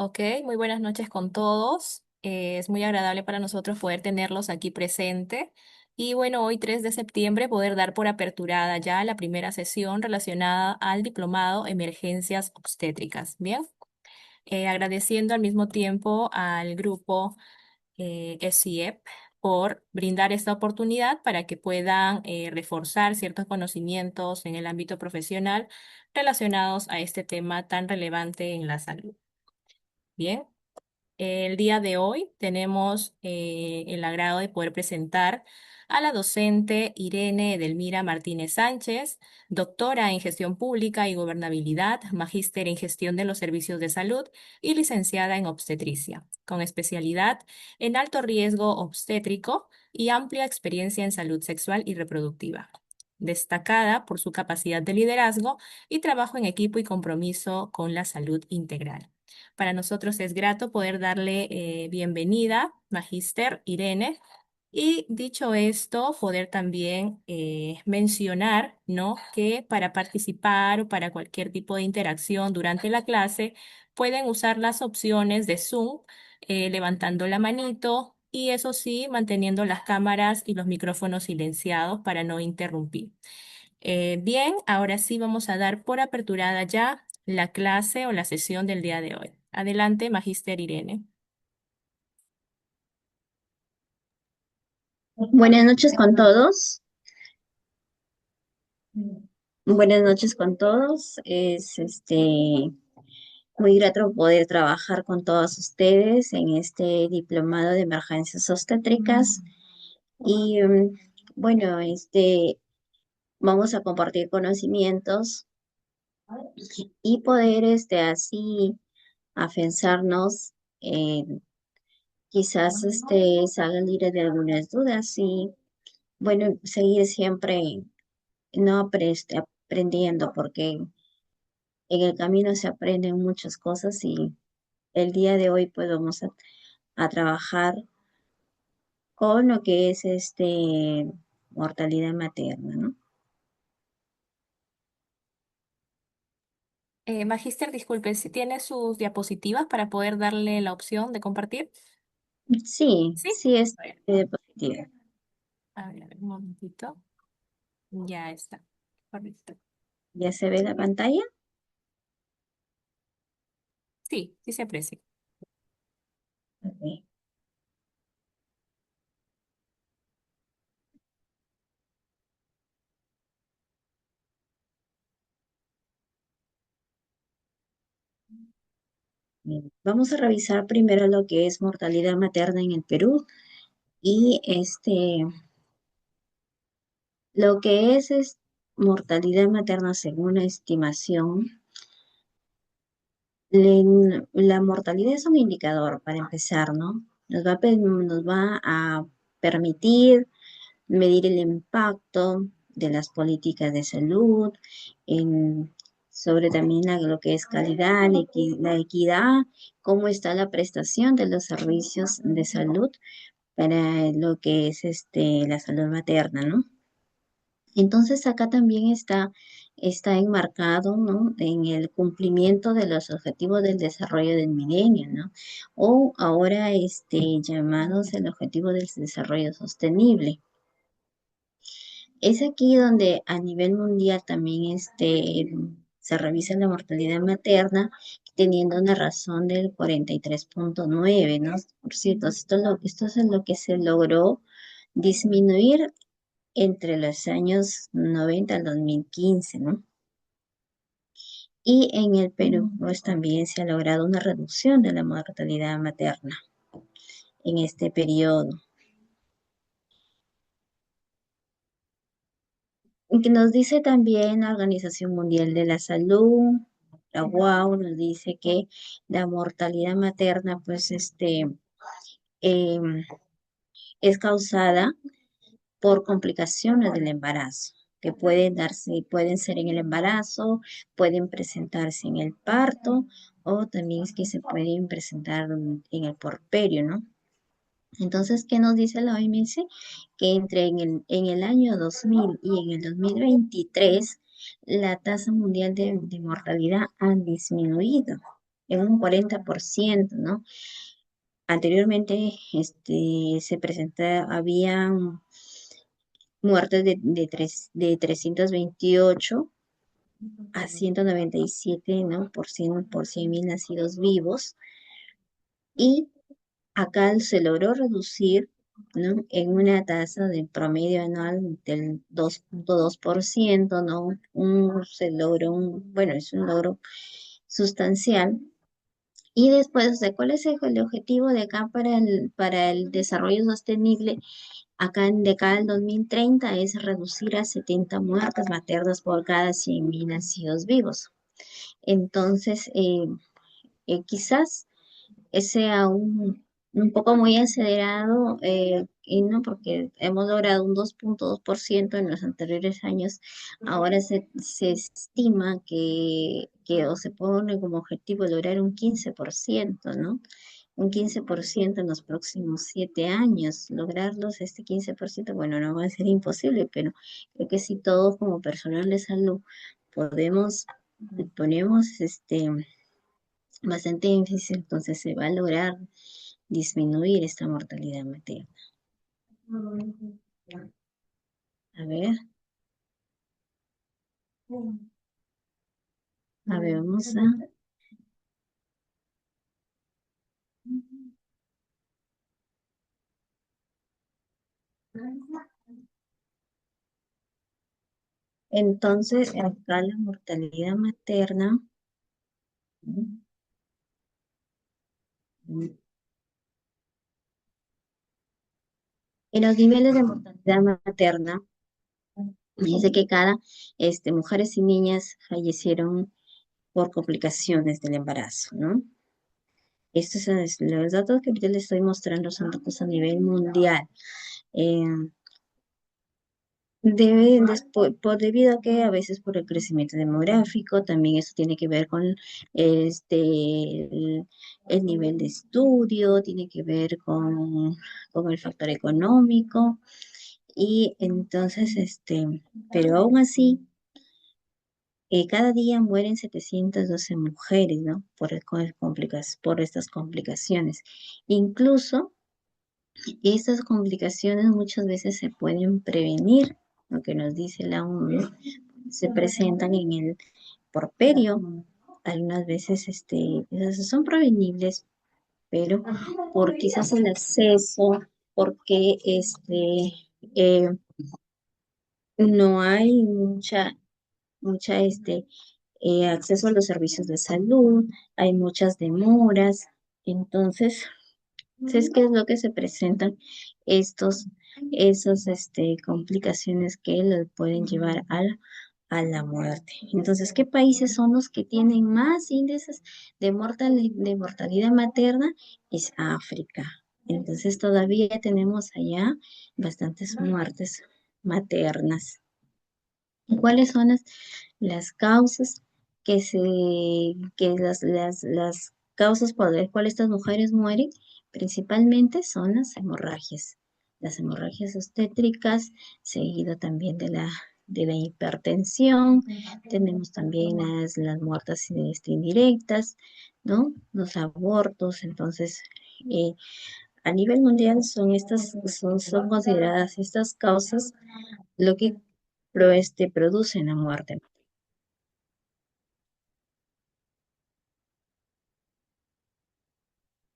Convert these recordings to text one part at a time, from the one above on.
Ok, muy buenas noches con todos. Es muy agradable para nosotros poder tenerlos aquí presente. Y bueno, hoy 3 de septiembre poder dar por aperturada ya la primera sesión relacionada al diplomado Emergencias Obstétricas. Bien, agradeciendo al mismo tiempo al grupo SIEP por brindar esta oportunidad para que puedan reforzar ciertos conocimientos en el ámbito profesional relacionados a este tema tan relevante en la salud. Bien. El día de hoy tenemos el agrado de poder presentar a la docente Irene Edelmira Martínez Sánchez, doctora en Gestión Pública y Gobernabilidad, magíster en Gestión de los Servicios de Salud y licenciada en Obstetricia, con especialidad en alto riesgo obstétrico y amplia experiencia en salud sexual y reproductiva. Destacada por su capacidad de liderazgo y trabajo en equipo y compromiso con la salud integral. Para nosotros es grato poder darle bienvenida, Magíster Irene. Y dicho esto, poder también mencionar, ¿no? Que para participar o para cualquier tipo de interacción durante la clase, pueden usar las opciones de Zoom, levantando la manito y eso sí, manteniendo las cámaras y los micrófonos silenciados para no interrumpir. Bien, ahora sí vamos a dar por aperturada ya la clase o la sesión del día de hoy. Adelante, Magíster Irene. Buenas noches con todos. Buenas noches con todos. Es muy grato poder trabajar con todos ustedes en este diplomado de emergencias obstétricas. Y bueno, vamos a compartir conocimientos y poder así afianzarnos, eh, quizás salir de algunas dudas y bueno, seguir siempre no aprendiendo, porque en el camino se aprenden muchas cosas y el día de hoy pues vamos a trabajar con lo que es mortalidad materna, ¿no? Magíster, disculpe, si tiene sus diapositivas para poder darle la opción de compartir. Sí, Sí. sí es A ver, positivo. a ver, un momentito. Ya está. Correcto. ¿Ya se ve la pantalla? Sí, sí se aprecia. Ok. Bien. Vamos a revisar primero lo que es mortalidad materna en el Perú y lo que es mortalidad materna según la estimación. La mortalidad es un indicador para empezar, ¿no? Nos va a permitir medir el impacto de las políticas de salud, en- sobre también lo que es calidad, la equidad, cómo está la prestación de los servicios de salud para lo que es la salud materna, ¿no? Entonces acá también está enmarcado, ¿no? En el cumplimiento de los objetivos del desarrollo del milenio, ¿no? O ahora llamados el objetivo del desarrollo sostenible. Es aquí donde a nivel mundial también se revisa la mortalidad materna, teniendo una razón del 43,9, ¿no? Por cierto, esto es lo que se logró disminuir entre los años 90 al 2015, ¿no? Y en el Perú, pues también se ha logrado una reducción de la mortalidad materna en este periodo. Y que nos dice también la Organización Mundial de la Salud, la OAU, nos dice que la mortalidad materna, pues, em, es causada por complicaciones del embarazo, que pueden ser en el embarazo, pueden presentarse en el parto o también es que se pueden presentar en el porperio, ¿no? Entonces, ¿qué nos dice la OMS? Que en el año 2000 y en el 2023 la tasa mundial de mortalidad ha disminuido. en un 40%, ¿no? Anteriormente, había muertes de 328 a 197, ¿no? Por 100.000 nacidos vivos. Y acá se logró reducir, ¿no? En una tasa de promedio anual del 2.2%, ¿no? Bueno, es un logro sustancial. Y después, o sea, ¿cuál es el objetivo de acá para el desarrollo sostenible? De acá al 2030 es reducir a 70 muertes maternas por cada 100.000 nacidos vivos. Entonces, quizás sea un poco muy acelerado, y no porque hemos logrado un 2.2% en los anteriores años. Ahora se estima o se pone como objetivo lograr un 15%, ¿no? Un 15% en los próximos 7 años. Lograrlos, este 15%, bueno, no va a ser imposible, pero creo que si todos como personal de salud podemos, ponemos bastante énfasis, entonces se va a lograr disminuir esta mortalidad materna. A ver, vamos a... Entonces, acá la mortalidad materna, en los niveles de mortalidad materna, dice que cada mujeres y niñas fallecieron por complicaciones del embarazo, ¿no? Los datos que yo les estoy mostrando son datos a nivel mundial. Eh, Debido a que a veces por el crecimiento demográfico, también eso tiene que ver con el nivel de estudio, tiene que ver con el factor económico, y entonces, pero aún así, cada día mueren 712 mujeres, ¿no? Por estas complicaciones. Incluso estas complicaciones muchas veces se pueden prevenir, lo que nos dice la ONU, se presentan en el porperio. Algunas veces esas son prevenibles, pero por quizás el acceso, porque eh, no hay mucha acceso a los servicios de salud, hay muchas demoras. Entonces, ¿sabes qué es lo que se presentan? Estos, esas complicaciones que lo pueden llevar a la muerte. Entonces, ¿qué países son los que tienen más índices de mortalidad materna? Es África. Entonces, todavía tenemos allá bastantes muertes maternas. ¿Cuáles son las causas las causas por las cuales estas mujeres mueren? Principalmente son las hemorragias obstétricas, seguido también de la hipertensión. Tenemos también las muertes indirectas, ¿no? Los abortos. Entonces, eh, a nivel mundial son consideradas estas causas lo que producen la muerte.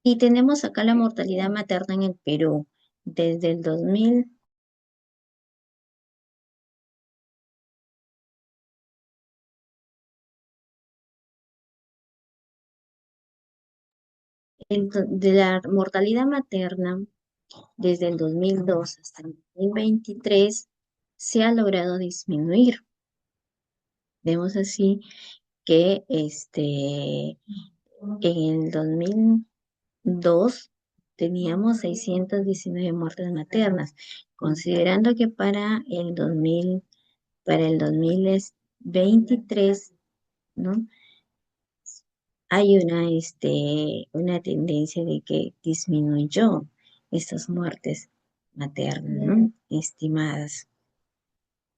Y tenemos acá la mortalidad materna en el Perú. Desde el 2000, de la mortalidad materna, desde el 2002 hasta el 2023, se ha logrado disminuir. Vemos así que en el 2002 teníamos 619 muertes maternas, considerando que para el 2023, ¿no? Hay una tendencia de que disminuyó estas muertes maternas, ¿no? Estimadas.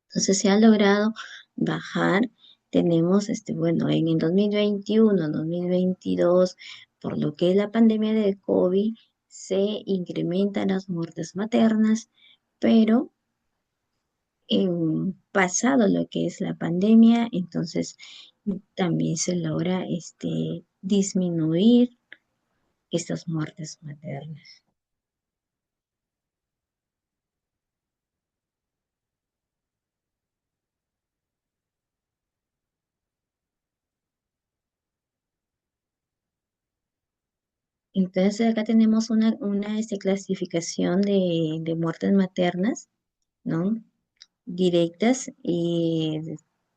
Entonces se ha logrado bajar tenemos, bueno, en el 2021, 2022, por lo que es la pandemia de COVID, se incrementan las muertes maternas, pero pasado lo que es la pandemia, entonces también se logra disminuir estas muertes maternas. Entonces acá tenemos una clasificación de muertes maternas, ¿no? Directas y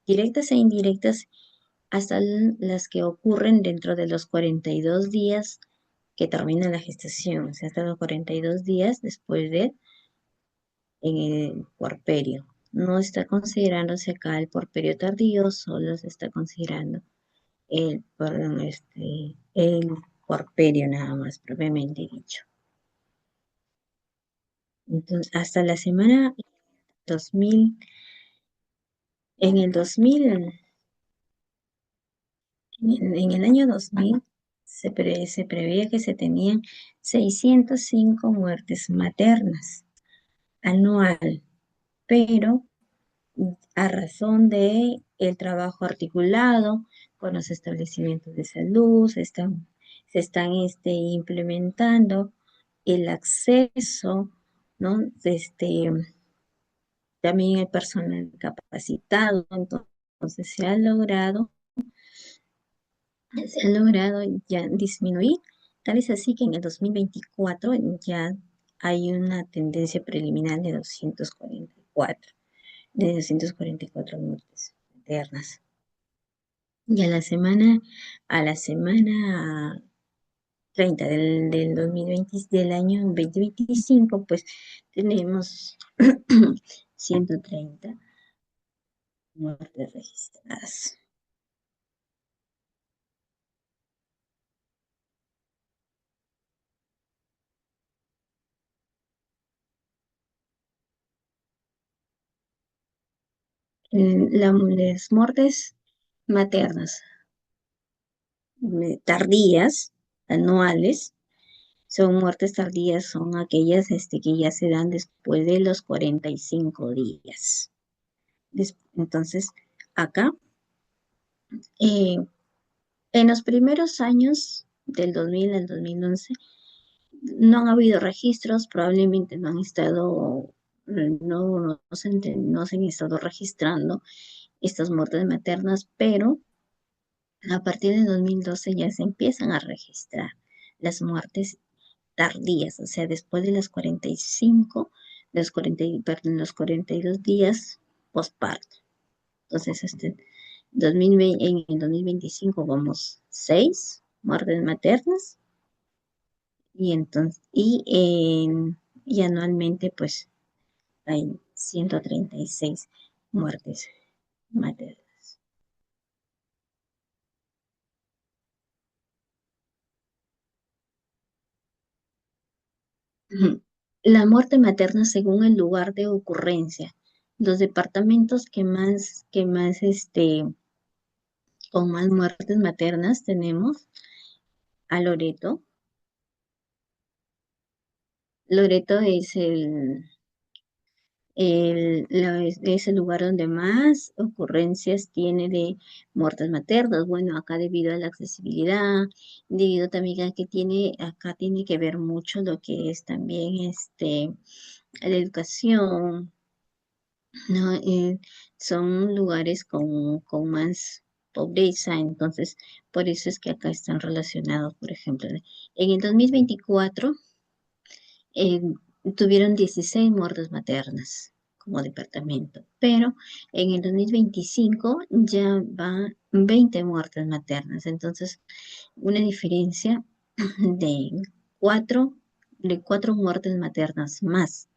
directas e indirectas hasta las que ocurren dentro de los 42 días que termina la gestación, o sea, hasta los 42 días después de en el puerperio. No está considerándose acá el puerperio tardío, solo se está considerando perdón, el puerperio nada más, propiamente dicho. Entonces, hasta la semana 2000, en el 2000, en el año 2000 se preveía que se tenían 605 muertes maternas anual, pero a razón de el trabajo articulado con los establecimientos de salud, se están implementando el acceso, ¿no? También el personal capacitado, entonces se ha logrado ya disminuir, tal es así que en el 2024 ya hay una tendencia preliminar de 244 muertes internas. Y a la semana 30 del 2020, del año 2025, pues tenemos 130 muertes registradas. Las muertes maternas tardías, anuales, son muertes tardías, son aquellas que ya se dan después de los 45 días. Entonces, acá, eh, en los primeros años del 2000 al 2011, no han habido registros, probablemente no han estado, no se han estado registrando estas muertes maternas, pero a partir de 2012 ya se empiezan a registrar las muertes tardías, o sea, después de los 45, perdón, los 42 días postparto. Entonces, 2020, en el 2025 vamos 6 muertes maternas y anualmente pues hay 136 muertes maternas. Ujú. La muerte materna según el lugar de ocurrencia. Los departamentos con más muertes maternas tenemos a Loreto. Loreto es el lugar donde más ocurrencias tiene de muertes maternas. Bueno, acá debido a la accesibilidad, debido también a que acá tiene que ver mucho lo que es también la educación, ¿no? Son lugares con más pobreza, entonces por eso es que acá están relacionados, por ejemplo. En el 2024 eh, tuvieron 16 muertes maternas como departamento, pero en el 2025 ya van 20 muertes maternas, entonces una diferencia de cuatro, de 4 muertes maternas más,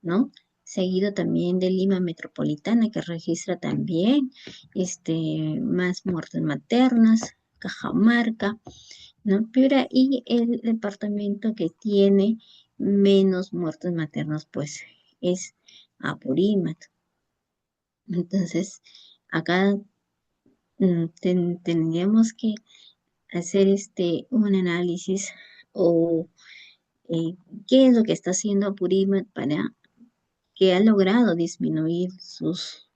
¿no? Seguido también de Lima Metropolitana, que registra también más muertes maternas, Cajamarca, ¿no? Piura y el departamento que tiene menos muertos maternos, pues es Apurímac. Entonces, acá tendríamos que hacer un análisis o eh, qué es lo que está haciendo Apurímac para que ha logrado disminuir sus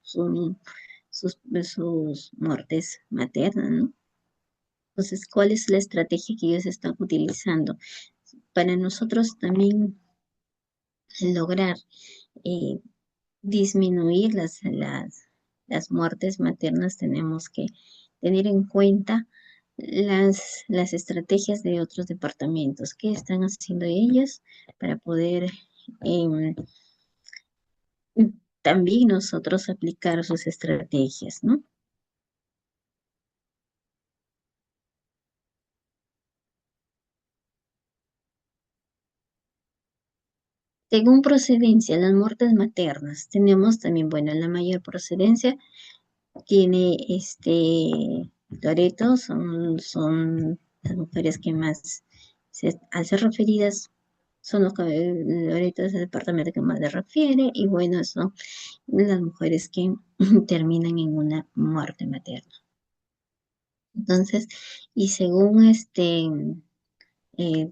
muertes maternas, ¿no? Entonces, ¿cuál es la estrategia que ellos están utilizando? Para nosotros también lograr eh, disminuir las muertes maternas, tenemos que tener en cuenta las estrategias de otros departamentos. ¿Qué están haciendo ellos para poder em, también nosotros aplicar sus estrategias, ¿no? Según procedencia, las muertes maternas, tenemos también, bueno, la mayor procedencia tiene Loreto, son las mujeres que más, al ser referidas, son los que Loreto es el departamento que más le refiere, y bueno, son las mujeres que terminan en una muerte materna. Entonces, y según eh,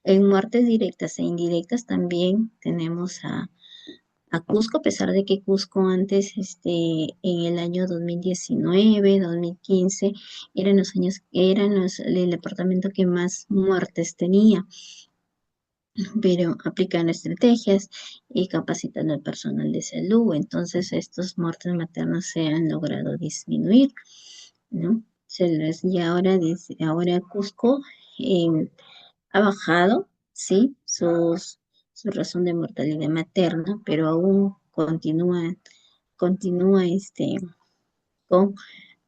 en muertes directas e indirectas también tenemos a Cusco, a pesar de que Cusco antes, en el año 2019, 2015, el departamento que más muertes tenía, pero aplicando estrategias y capacitando al personal de salud. Entonces, estos muertes maternas se han logrado disminuir, ¿no? Y ahora Cusco eh, ha bajado, sí, su razón de mortalidad materna, pero aún continúa con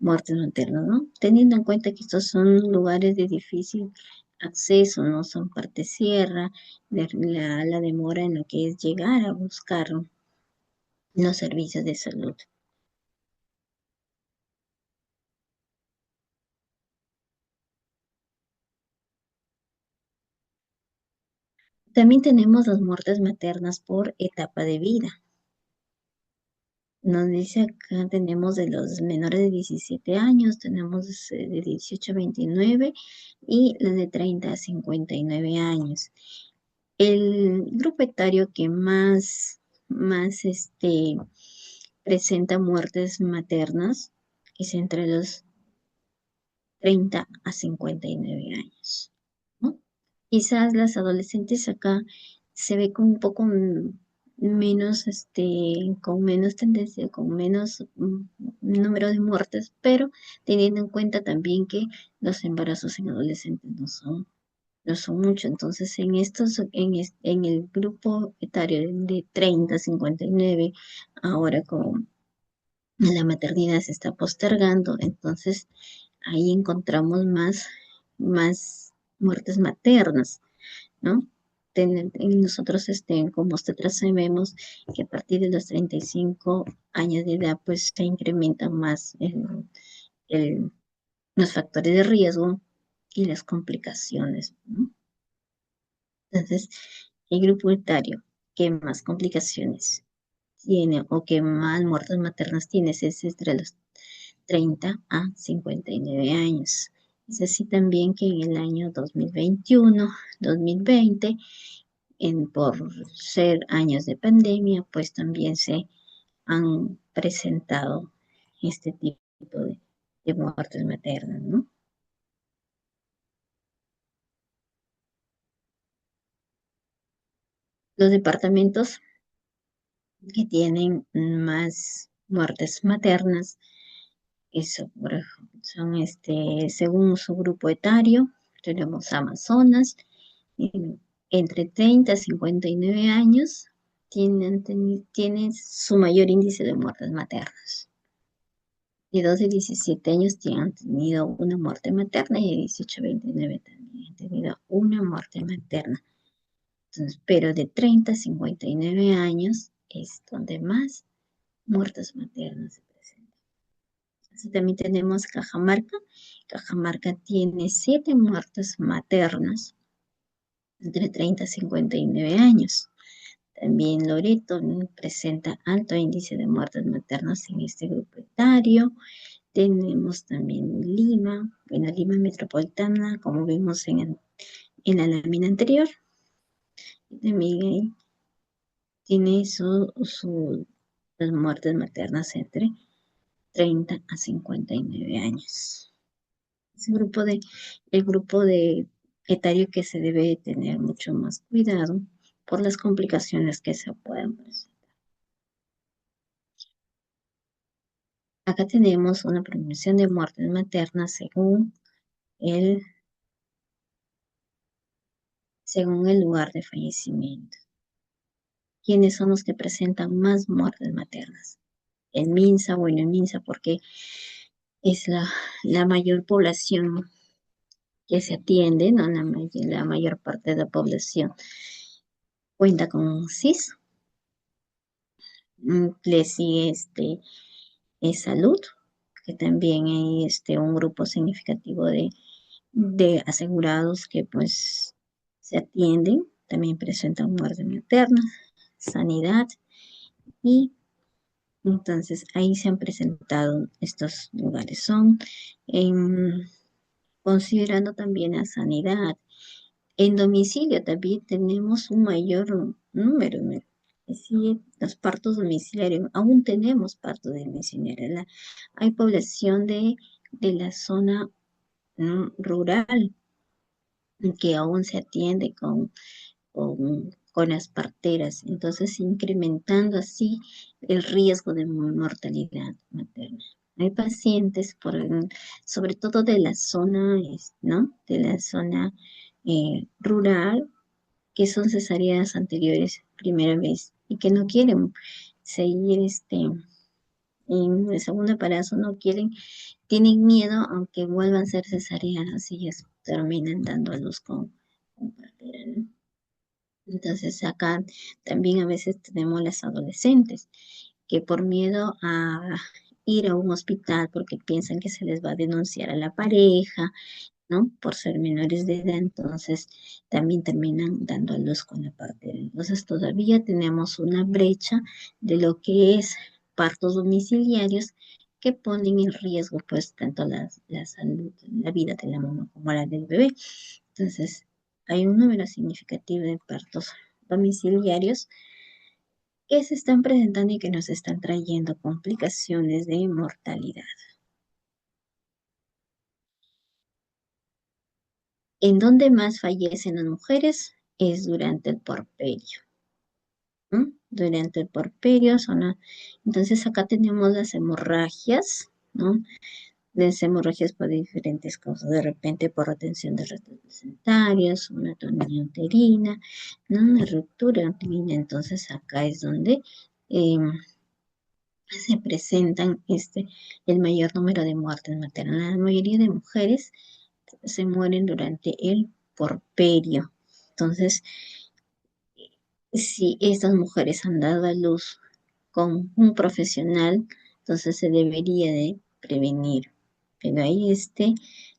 muertes maternas, ¿no? Teniendo en cuenta que estos son lugares de difícil acceso, no son parte sierra, la demora en lo que es llegar a buscar los servicios de salud. También tenemos las muertes maternas por etapa de vida. Nos dice acá, tenemos de los menores de 17 años, tenemos de 18 a 29 y los de 30 a 59 años. El grupo etario que más presenta muertes maternas es entre los 30 a 59 años, ¿no? Quizás las adolescentes acá se ve con un poco menos, con menos tendencia, con menos número de muertes, pero teniendo en cuenta también que los embarazos en adolescentes no son mucho. Entonces, en el grupo etario de 30 a 59, ahora como la maternidad se está postergando, entonces ahí encontramos más muertes maternas, ¿no? Nosotros, como nosotros sabemos que a partir de los 35 años de edad, pues se incrementan más el- los factores de riesgo y las complicaciones, ¿no? Entonces, el grupo etario que más complicaciones tiene o que más muertes maternas tiene es entre los 30 a 59 años. Es así también que en el año 2021, 2020, por ser años de pandemia, pues también se han presentado este tipo de muertes maternas, ¿no? Los departamentos que tienen más muertes maternas eso, son según su grupo etario, tenemos Amazonas, en- entre 30 a 59 años, tienen su mayor índice de muertes maternas. Y dos de 17 años han tenido una muerte materna y de 18 a 29 también han tenido una muerte materna. Entonces, pero de 30 a 59 años es donde más muertes maternas se presentan. Así también tenemos Cajamarca. Cajamarca tiene 7 muertes maternas entre 30 y 59 años. También Loreto presenta alto índice de muertes maternas en este grupo etario. Tenemos también Lima, en la Lima metropolitana, como vimos en la lámina anterior. También ahí tiene las muertes maternas entre 30 a 59 años. Es el grupo de etario que se debe tener mucho más cuidado por las complicaciones que se pueden presentar. Acá tenemos una proporción de muertes maternas el, según el lugar de fallecimiento. ¿Quiénes son los que presentan más muertes maternas? El MINSA, bueno, el MINSA porque es la mayor población que se atiende, ¿no? La mayor parte de la población cuenta con SIS. Le sigue salud, que también hay un grupo significativo de asegurados que pues se atienden, también presentan muerte materna, sanidad y entonces ahí se han presentado estos lugares. Son considerando también a sanidad. En domicilio también tenemos un mayor número, ¿no? Sí, los partos domiciliarios, aún tenemos partos domiciliarios. Hay población de la zona rural que aún se atiende con las parteras, entonces incrementando así el riesgo de mortalidad materna. Hay pacientes, sobre todo de la zona, ¿no? De la zona rural, que son cesáreas anteriores primera vez y que no quieren seguir en el segundo embarazo, no quieren, tienen miedo aunque vuelvan a ser cesáreas y ellas terminan dando a luz con partera, ¿no? Entonces acá también a veces tenemos las adolescentes que por miedo a ir a un hospital porque piensan que se les va a denunciar a la pareja, ¿no? Por ser menores de edad, entonces también terminan dando a luz con la partera. Entonces todavía tenemos una brecha de lo que es partos domiciliarios que ponen en riesgo pues tanto la salud, la vida de la mamá como la del bebé. Entonces hay un número significativo de partos domiciliarios que se están presentando y que nos están trayendo complicaciones de mortalidad. En donde más fallecen las mujeres es durante el porperio. ¿M? Durante el porperio entonces acá tenemos las hemorragias, ¿no? Las hemorragias por diferentes causas, de repente por retención de restos placentarios, una atonía uterina, ¿no? Una ruptura uterina, entonces acá es donde se presentan el mayor número de muertes maternas. La mayoría de mujeres se mueren durante el porperio. Entonces, si estas mujeres han dado a luz con un profesional, entonces se debería de prevenir. Pero ahí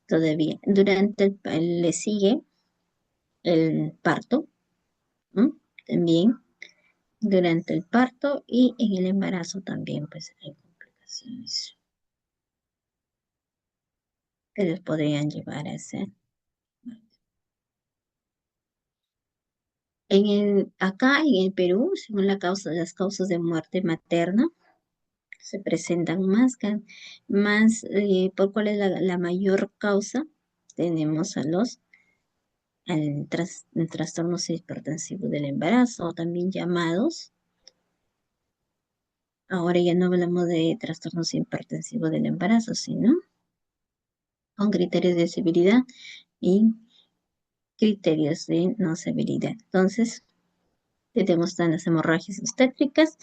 todavía, le sigue el parto, ¿no? También durante el parto y en el embarazo también pues hay complicaciones que les podrían llevar a ser. Acá en el Perú, según las causas de muerte materna, se presentan ¿por cuál es la mayor causa? Tenemos al trastornos hipertensivos del embarazo, también llamados, ahora ya no hablamos de trastornos hipertensivos del embarazo, sino con criterios de severidad y criterios de no severidad. Entonces, tenemos las hemorragias obstétricas,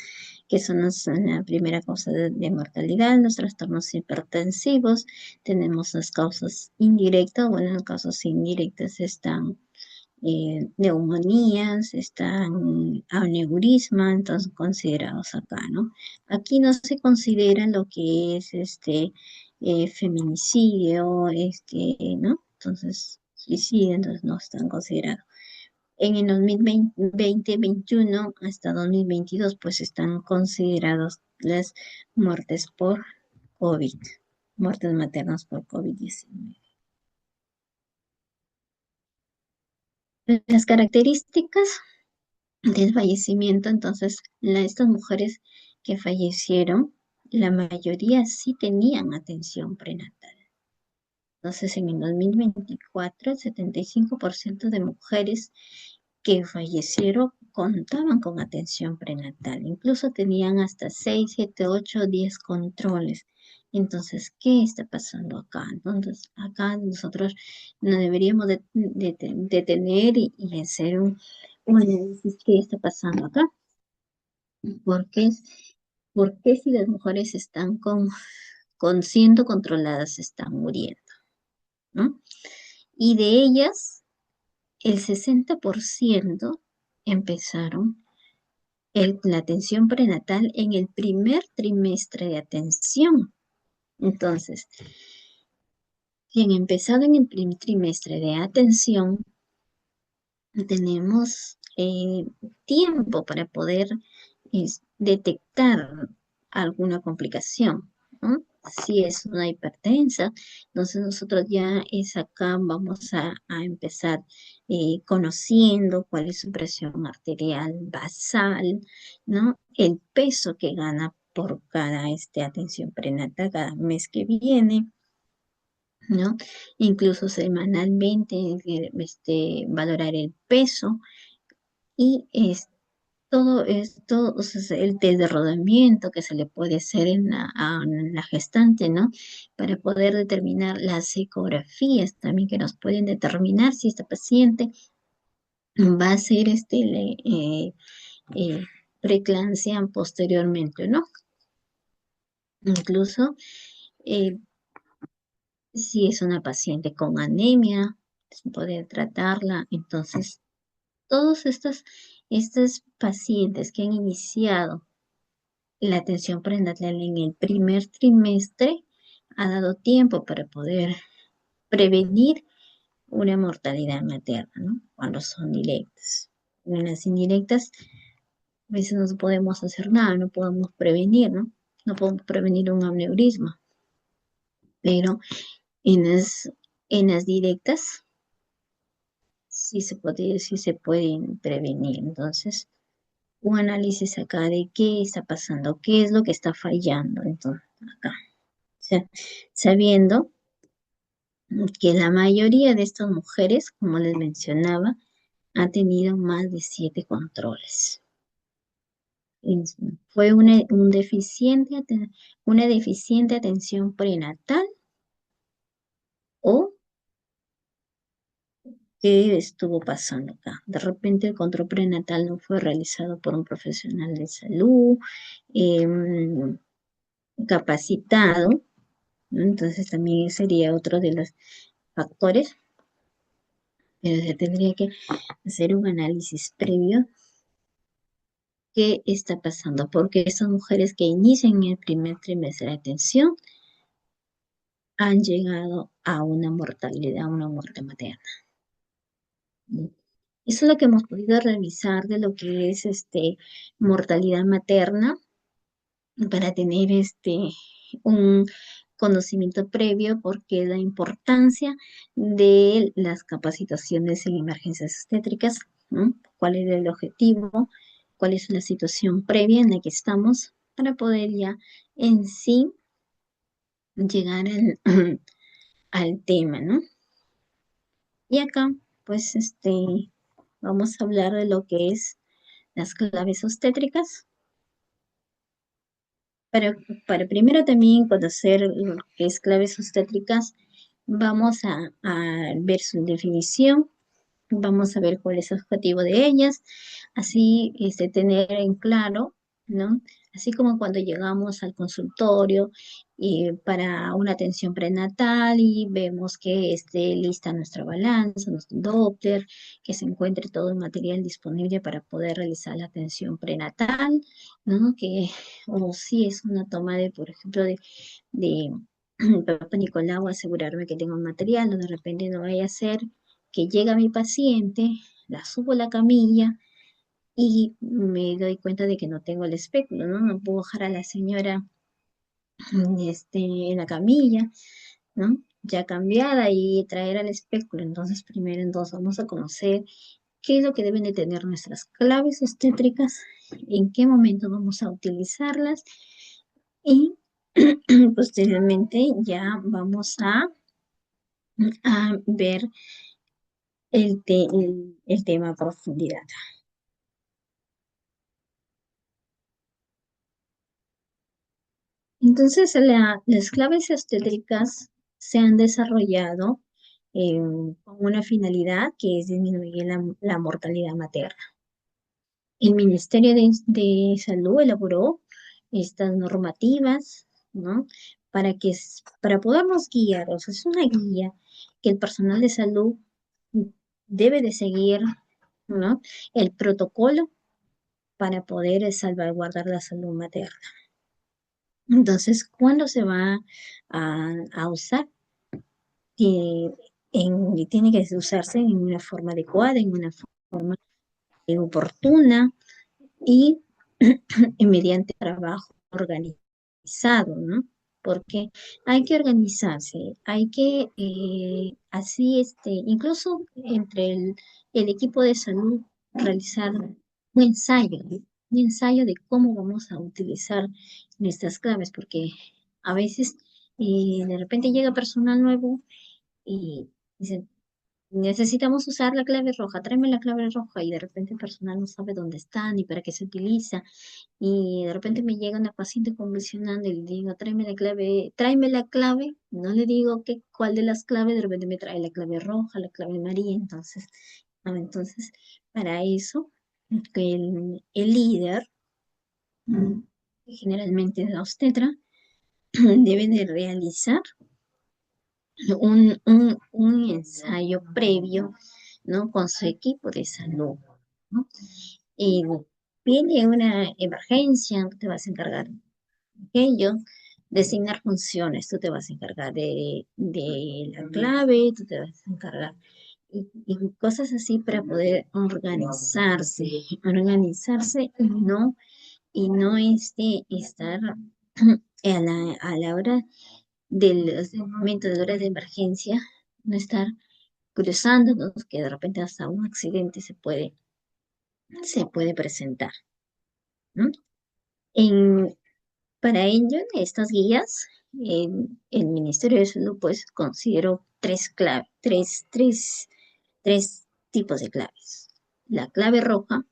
que son la primera causa de mortalidad, los trastornos hipertensivos, tenemos las causas indirectas, bueno, las causas indirectas están neumonías, están aneurisma, entonces considerados acá, ¿no? Aquí no se considera lo que es feminicidio, ¿no? Entonces, suicidio, entonces no están considerados. En el 2020-21 hasta 2022, pues están considerados las muertes por COVID. muertes maternas por COVID-19. Las características del fallecimiento, entonces, estas mujeres que fallecieron, la mayoría sí tenían atención prenatal. Entonces, en el 2024, el 75% de mujeres que fallecieron contaban con atención prenatal. Incluso tenían hasta 6, 7, 8, 10 controles. Entonces, ¿qué está pasando acá? Entonces, acá nosotros no deberíamos de tener y hacer un análisis qué está pasando acá. ¿Por qué, por qué si las mujeres están con siendo controladas están muriendo? ¿No? Y de ellas, el 60% empezaron la atención prenatal en el primer trimestre de atención. Entonces, si han empezado en el primer trimestre de atención, tenemos tiempo para poder detectar alguna complicación, ¿no? Si es una hipertensa, entonces nosotros ya es acá, vamos a empezar conociendo cuál es su presión arterial basal, ¿no? El peso que gana por cada atención prenatal cada mes que viene, ¿no? Incluso semanalmente, valorar el peso y todo esto, o sea, el test de rodamiento que se le puede hacer en la gestante, ¿no? Para poder determinar las ecografías también que nos pueden determinar si esta paciente va a ser eh, preeclampsia posteriormente, ¿no? Incluso eh, si es una paciente con anemia, poder tratarla. Entonces, todos estos pacientes que han iniciado la atención prenatal en el primer trimestre ha dado tiempo para poder prevenir una mortalidad materna, ¿no? Cuando son directas. En las indirectas, a veces no podemos hacer nada, no podemos prevenir, ¿no? No podemos prevenir un aneurisma, pero en en las directas sí se pueden prevenir. Entonces, un análisis acá de qué está pasando, qué es lo que está fallando. Entonces, acá, o sea, sabiendo que la mayoría de estas mujeres, como les mencionaba, ha tenido más de 7 controles. Fue una deficiente atención prenatal o qué estuvo pasando acá. De repente el control prenatal no fue realizado por un profesional de salud capacitado, ¿no? Entonces también sería otro de los factores, pero se tendría que hacer un análisis previo. ¿Qué está pasando? Porque esas mujeres que inician el primer trimestre de atención han llegado a una mortalidad, a una muerte materna. Eso es lo que hemos podido revisar de lo que es mortalidad materna para tener un conocimiento previo porque la importancia de las capacitaciones en emergencias obstétricas, ¿no? ¿Cuál es el objetivo? ¿Cuál es la situación previa en la que estamos para poder ya en sí llegar al tema, ¿no? Y acá, pues, vamos a hablar de lo que es las claves obstétricas. Para, para primero también conocer lo que es claves obstétricas, vamos a ver su definición, vamos a ver cuál es el objetivo de ellas, así tener en claro, ¿no? Así como cuando llegamos al consultorio para una atención prenatal y vemos que esté lista nuestra balanza, nuestro Doppler, que se encuentre todo el material disponible para poder realizar la atención prenatal, ¿no? O si es una toma de, por ejemplo, de Papa Nicolau, asegurarme que tengo un material, o de repente no vaya a ser que llega mi paciente, la subo a la camilla y me doy cuenta de que no tengo el espéculo, ¿no? No puedo bajar a la señora en la camilla, ¿no? Ya cambiada y traer al espéculo. Entonces, primero entonces vamos a conocer qué es lo que deben de tener nuestras claves obstétricas, en qué momento vamos a utilizarlas y posteriormente ya vamos a ver el tema a profundidad. Entonces, las claves obstétricas se han desarrollado con una finalidad que es disminuir la mortalidad materna. El Ministerio de Salud elaboró estas normativas, ¿no? Para podernos guiar, o sea, es una guía que el personal de salud debe de seguir, ¿no? El protocolo para poder salvaguardar la salud materna. Entonces, ¿cuándo se va a usar? Tiene, tiene que usarse en una forma adecuada, en una forma oportuna y, y mediante trabajo organizado, ¿no? Porque hay que organizarse, hay que, así, incluso entre el equipo de salud, realizar un ensayo de cómo vamos a utilizar nuestras claves, porque a veces de repente llega personal nuevo y dicen, necesitamos usar la clave roja, tráeme la clave roja y de repente el personal no sabe dónde está ni para qué se utiliza y de repente me llega una paciente convulsionando y le digo, tráeme la clave, no le digo cuál de las claves, de repente me trae la clave roja, la clave amarilla, entonces, entonces para eso que el líder, mm, generalmente la obstetra, debe de realizar un ensayo previo, ¿no? Con su equipo de salud, ¿no? Y viene una emergencia, tú te vas a encargar de aquello, designar funciones, tú te vas a encargar de la clave, tú te vas a encargar, y cosas así para poder organizarse y no estar a la hora del momento de hora de emergencia, no estar cruzándonos, que de repente hasta un accidente se puede presentar, ¿no? En, para ello, en estas guías, el Ministerio de Salud, pues, consideró tres tipos de claves. La clave roja,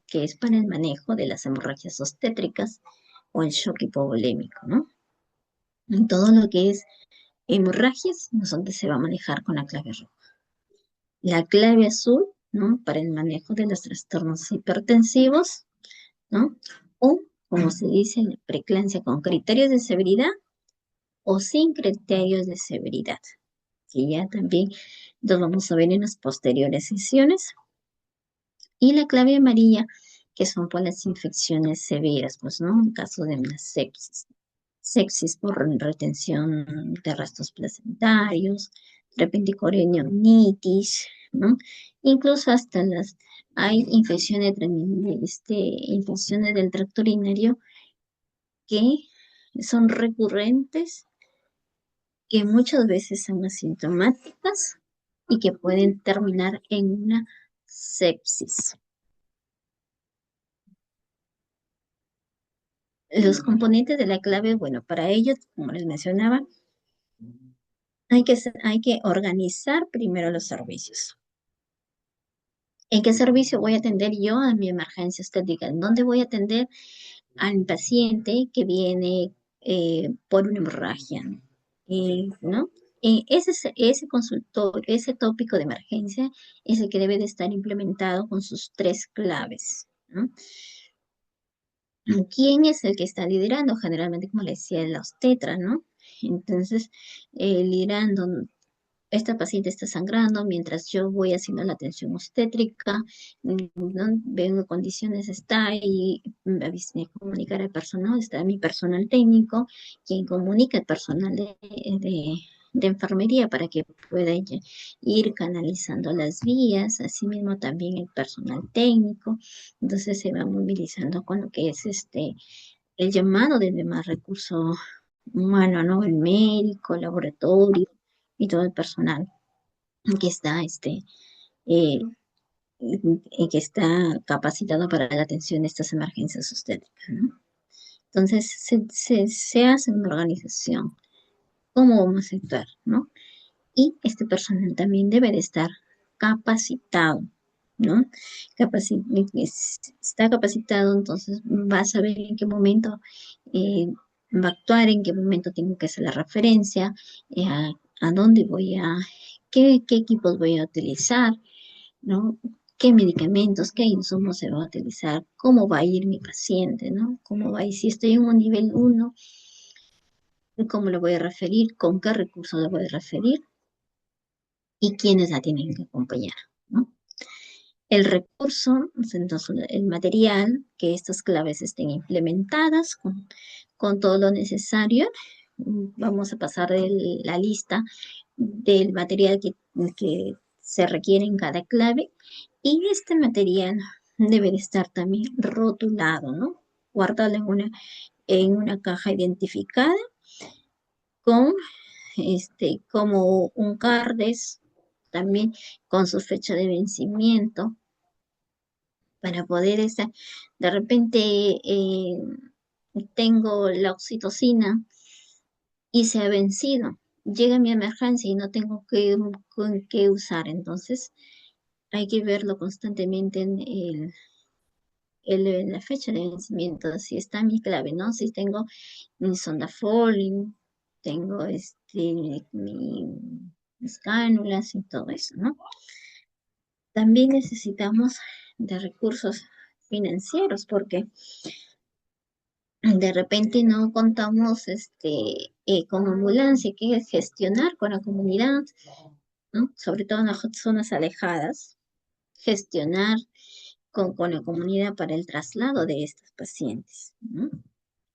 que es para el manejo de las hemorragias obstétricas o el shock hipovolémico, ¿no? En todo lo que es hemorragias, no donde se va a manejar con la clave roja. La clave azul, ¿no? Para el manejo de los trastornos hipertensivos, ¿no? O, como se dice, la preeclampsia con criterios de severidad o sin criterios de severidad, que ya también lo vamos a ver en las posteriores sesiones. Y la clave amarilla, que son por las infecciones severas, pues, ¿no? En caso de una sepsis por retención de restos placentarios, repenticorenionitis, ¿no? Incluso hasta hay infecciones del tracto urinario que son recurrentes, que muchas veces son asintomáticas y que pueden terminar en una sepsis. Los componentes de la clave, bueno, para ello, como les mencionaba, hay que organizar primero los servicios. ¿En qué servicio voy a atender yo a mi emergencia estética? ¿En dónde voy a atender al paciente que viene por una hemorragia? ¿No? Ese consultorio, ese tópico de emergencia es el que debe de estar implementado con sus tres claves, ¿no? ¿Quién es el que está liderando? Generalmente, como le decía, la obstetra, ¿no? Entonces, liderando, esta paciente está sangrando mientras yo voy haciendo la atención obstétrica, ¿no? Veo en qué condiciones está y me comunicar al personal, está mi personal técnico, quien comunica al personal de enfermería para que pueda ir canalizando las vías, asimismo también el personal técnico, entonces se va movilizando con lo que es el llamado del demás recurso humano, ¿no? El médico, el laboratorio y todo el personal que está, eh, que está capacitado para la atención de estas emergencias obstétricas, ¿no? Entonces, se hace una organización, cómo vamos a actuar, ¿no? Y este personal también debe de estar capacitado, ¿no? Está capacitado, entonces va a saber en qué momento eh, va a actuar, en qué momento tengo que hacer la referencia, a dónde qué equipos voy a utilizar, ¿no? ¿Qué medicamentos, qué insumos se va a utilizar? ¿Cómo va a ir mi paciente, ¿no? ¿Cómo va a ir? Si estoy en un nivel uno, ¿cómo lo voy a referir? ¿Con qué recursos lo voy a referir? ¿Y quiénes la tienen que acompañar, ¿no? El recurso, entonces el material, que estas claves estén implementadas con todo lo necesario. Vamos a pasar la lista del material que se requiere en cada clave y este material debe de estar también rotulado, ¿no? Guardado en una caja identificada con como un CARDES, también con su fecha de vencimiento, para poder estar, de repente tengo la oxitocina y se ha vencido, llega mi emergencia y no tengo con qué usar, entonces hay que verlo constantemente en la fecha de vencimiento, si está mi clave, ¿no? Si tengo mi sonda Foley, tengo mis cánulas y todo eso, ¿no? También necesitamos de recursos financieros porque de repente no contamos con ambulancia, hay que gestionar con la comunidad, ¿no? Sobre todo en las zonas alejadas, gestionar con la comunidad para el traslado de estos pacientes, ¿no?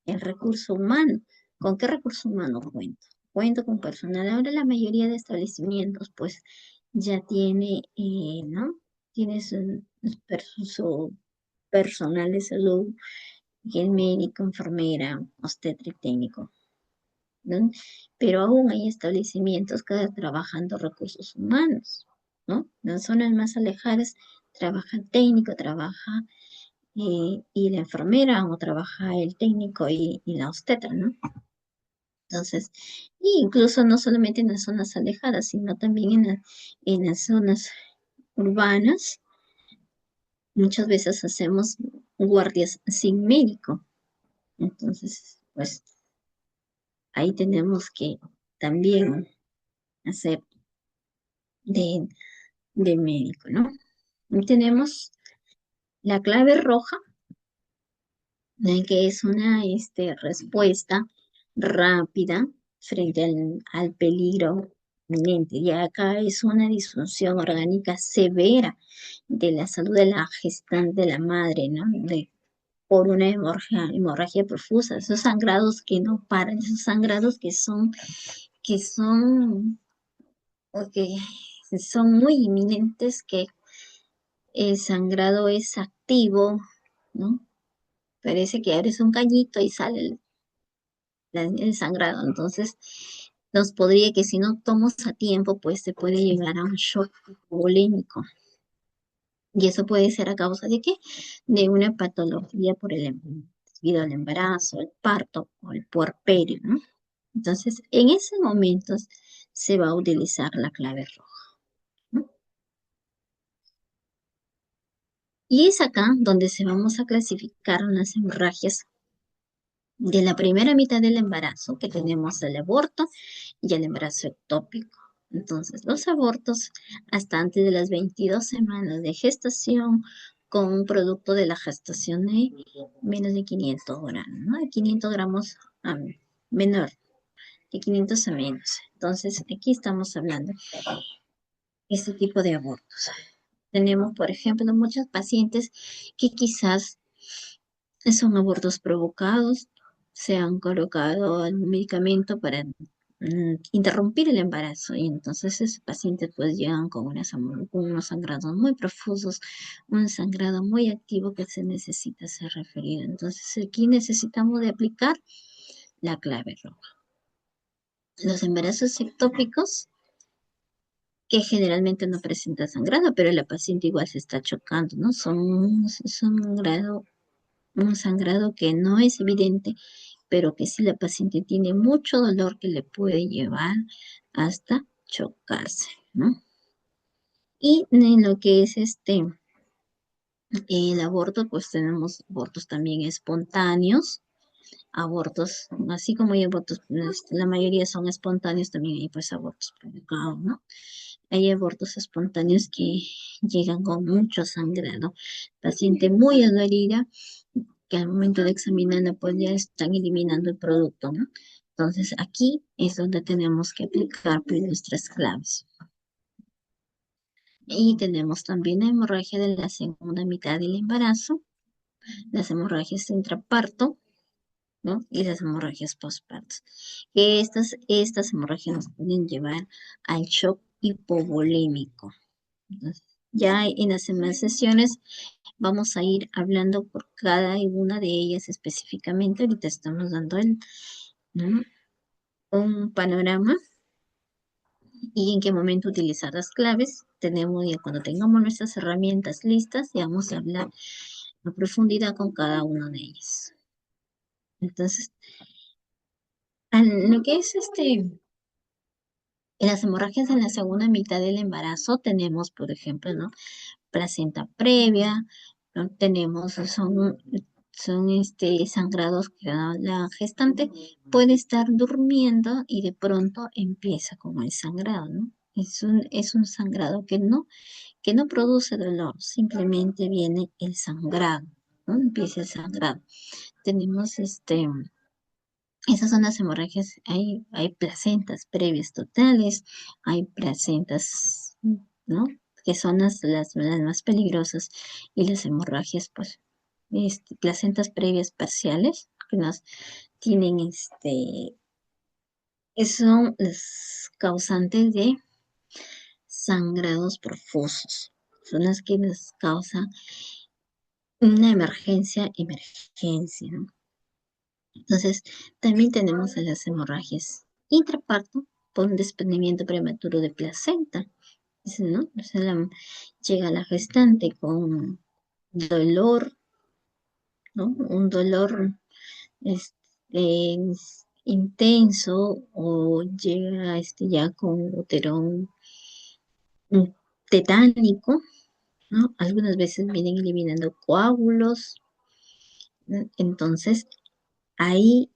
El recurso humano. ¿Con qué recurso humano cuento? Cuento con personal. Ahora la mayoría de establecimientos pues ya tiene, ¿no? Tiene su personal de salud, y el médico, enfermera, obstetric técnico, ¿no? Pero aún hay establecimientos que están trabajando recursos humanos, ¿no? En las zonas más alejadas trabaja el técnico, trabaja y la enfermera o trabaja el técnico y la obstetra, ¿no? Entonces, y incluso no solamente en las zonas alejadas, sino también en las zonas urbanas, muchas veces hacemos guardias sin médico. Entonces, pues ahí tenemos que también hacer de, de médico, ¿no? Y tenemos la clave roja, que es una respuesta rápida frente al peligro inminente. Y acá es una disfunción orgánica severa de la salud de la gestante, de la madre, ¿no? Por una hemorragia profusa, esos sangrados que no paran, esos sangrados que son, o que son muy inminentes, que el sangrado es activo, ¿no? Parece que abres un cañito y sale el sangrado. Entonces, nos podría que si no tomamos a tiempo, pues se puede llegar a un shock volémico. Y eso puede ser a causa de qué? De una patología por debido al embarazo, el parto o el puerperio, ¿no? Entonces, en esos momentos se va a utilizar la clave roja, ¿no? Y es acá donde se vamos a clasificar las hemorragias de la primera mitad del embarazo, que tenemos el aborto y el embarazo ectópico. Entonces, los abortos hasta antes de las 22 semanas de gestación con un producto de la gestación de menos de 500 gramos, ¿no? De 500 gramos a menor, de 500 a menos. Entonces, aquí estamos hablando de este tipo de abortos. Tenemos, por ejemplo, muchos pacientes que quizás son abortos provocados, se han colocado el medicamento para interrumpir el embarazo y entonces esos pacientes pues llegan con unos sangrados muy profusos, un sangrado muy activo que se necesita ser referido. Entonces aquí necesitamos de aplicar la clave roja. Los embarazos ectópicos, que generalmente no presentan sangrado, pero la paciente igual se está chocando, ¿no? Un sangrado que no es evidente, pero que si la paciente tiene mucho dolor que le puede llevar hasta chocarse, ¿no? Y en lo que es el aborto, pues tenemos abortos también espontáneos, abortos, así como hay abortos, la mayoría son espontáneos, también hay pues abortos provocados, ¿no? Hay abortos espontáneos que llegan con mucho sangrado, paciente muy dolorida, que al momento de examinarla pues ya están eliminando el producto, ¿no? Entonces aquí es donde tenemos que aplicar pues nuestras claves. Y tenemos también la hemorragia de la segunda mitad del embarazo, las hemorragias intraparto, ¿no? Y las hemorragias postparto. Que estas hemorragias nos pueden llevar al shock hipovolémico. Entonces, ya en las demás sesiones vamos a ir hablando por cada una de ellas específicamente. Ahorita estamos dando ¿no? un panorama y en qué momento utilizar las claves. Tenemos ya cuando tengamos nuestras herramientas listas, ya vamos a hablar a profundidad con cada una de ellas. Entonces, lo que es en las hemorragias en la segunda mitad del embarazo tenemos, por ejemplo, ¿no? Placenta previa, ¿no? Tenemos, son sangrados que la gestante puede estar durmiendo y de pronto empieza con el sangrado, ¿no? Es un sangrado que no produce dolor, simplemente viene el sangrado, ¿no? Empieza el sangrado. Tenemos esas son las hemorragias, hay placentas previas totales, hay placentas, ¿no? Que son las más peligrosas, y las hemorragias, pues, placentas previas parciales, que nos tienen, son las causantes de sangrados profusos, son las que nos causan una emergencia, ¿no? Entonces, también tenemos a las hemorragias intraparto por un desprendimiento prematuro de placenta, ¿no? O sea, llega la gestante con dolor, ¿no? Un dolor este, intenso, o llega ya con útero mm, tetánico, ¿no? Algunas veces vienen eliminando coágulos, ¿no? Entonces, ahí,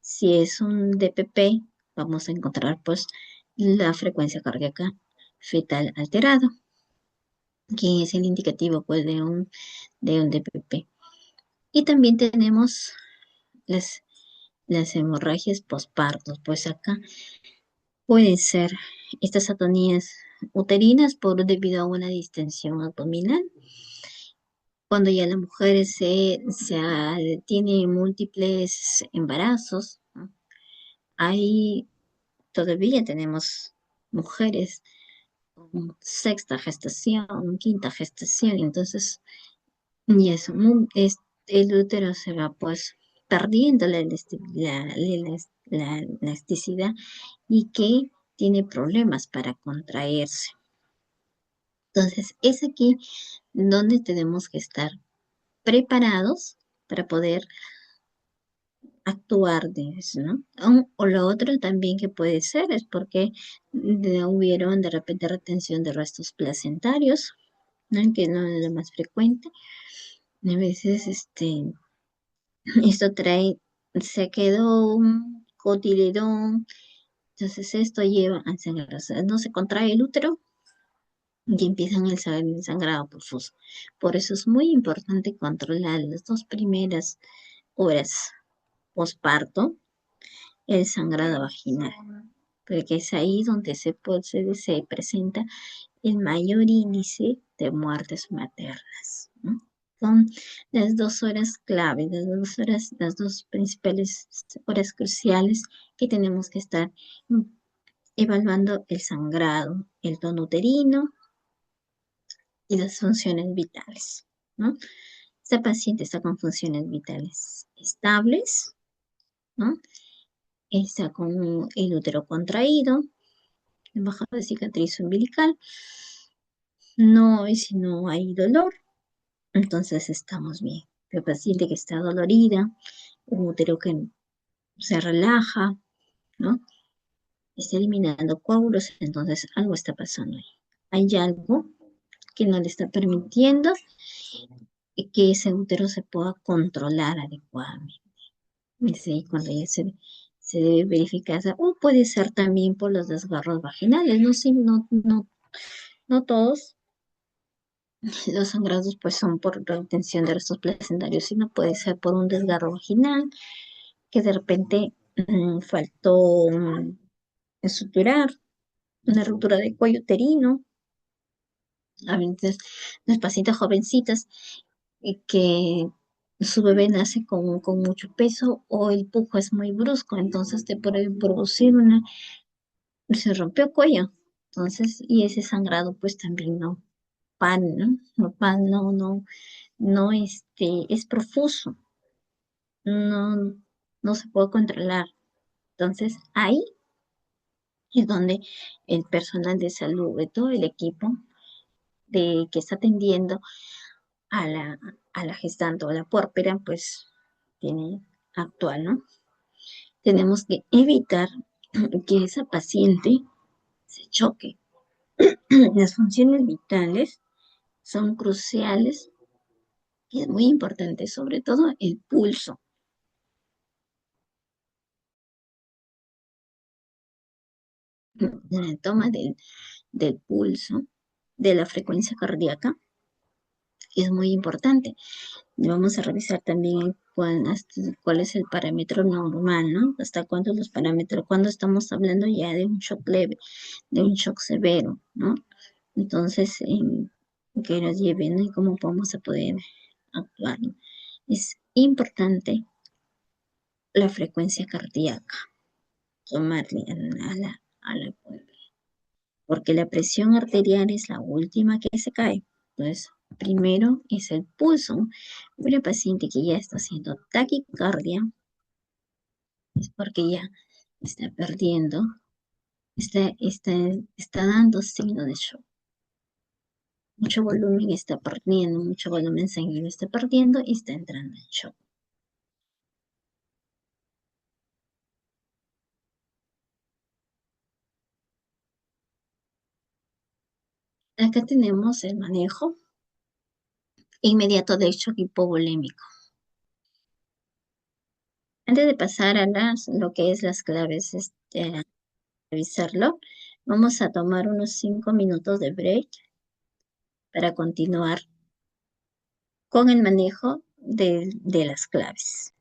si es un DPP, vamos a encontrar pues la frecuencia cardíaca fetal alterado, que es el indicativo pues de un DPP. Y también tenemos las, las hemorragias postpartos, pues acá pueden ser estas atonías uterinas debido a una distensión abdominal. Cuando ya la mujer tiene múltiples embarazos, ¿no? Ahí todavía tenemos mujeres con sexta gestación, quinta gestación, entonces, y eso, el útero se va pues perdiendo la elasticidad, y que tiene problemas para contraerse. Entonces, es aquí donde tenemos que estar preparados para poder actuar de eso, ¿no? O lo otro también que puede ser es porque hubieron de repente retención de restos placentarios, ¿no? Que no es lo más frecuente. A veces esto se quedó un cotiledón, entonces esto lleva a sangrar, o sea, no se contrae el útero y empiezan el sangrado profuso. Por eso es muy importante controlar las 2 primeras horas posparto el sangrado vaginal, porque es ahí donde se presenta el mayor índice de muertes maternas, ¿no? Son las 2 horas clave, las dos principales horas cruciales que tenemos que estar evaluando el sangrado, el tono uterino y las funciones vitales, ¿no? Esta paciente está con funciones vitales estables, ¿no? está con el útero contraído, baja de cicatriz umbilical, no, y si no hay dolor, entonces estamos bien. El paciente que está dolorida, un útero que se relaja, ¿no? Está eliminando coágulos, entonces algo está pasando ahí. Hay algo que no le está permitiendo que ese útero se pueda controlar adecuadamente. Es ahí cuando ya se debe verificar, o puede ser también por los desgarros vaginales, no, sí, no todos los sangrados pues son por retención de restos placentarios, sino puede ser por un desgarro vaginal, que de repente faltó suturar, una ruptura de cuello uterino, a veces las pacientes jovencitas que su bebé nace con mucho peso o el pujo es muy brusco, entonces te puede producir se rompió el cuello. Entonces, y ese sangrado pues también no pan, ¿no? No pan, no, es profuso, no, no se puede controlar. Entonces, ahí es donde el personal de salud, de todo el equipo que está atendiendo a la gestante o a la puérpera, pues tiene actual, ¿no? Tenemos que evitar que esa paciente se choque. Las funciones vitales son cruciales y es muy importante, sobre todo el pulso, la toma del pulso, de la frecuencia cardíaca, es muy importante. Vamos a revisar también cuál es el parámetro normal, ¿no? Hasta cuántos los parámetros, cuando estamos hablando ya de un shock leve, de un shock severo, ¿no? Entonces, que nos lleven, ¿no? Y cómo vamos a poder actuar, ¿no? Es importante la frecuencia cardíaca, tomarle a la porque la presión arterial es la última que se cae. Entonces, primero es el pulso. Una paciente que ya está haciendo taquicardia es porque ya está perdiendo, está dando signo de shock. Mucho volumen está perdiendo, mucho volumen sanguíneo está perdiendo y está entrando en shock. Acá tenemos el manejo inmediato del shock hipovolémico. Antes de pasar a lo que es las claves, revisarlo, vamos a tomar unos 5 minutos de break para continuar con el manejo de las claves.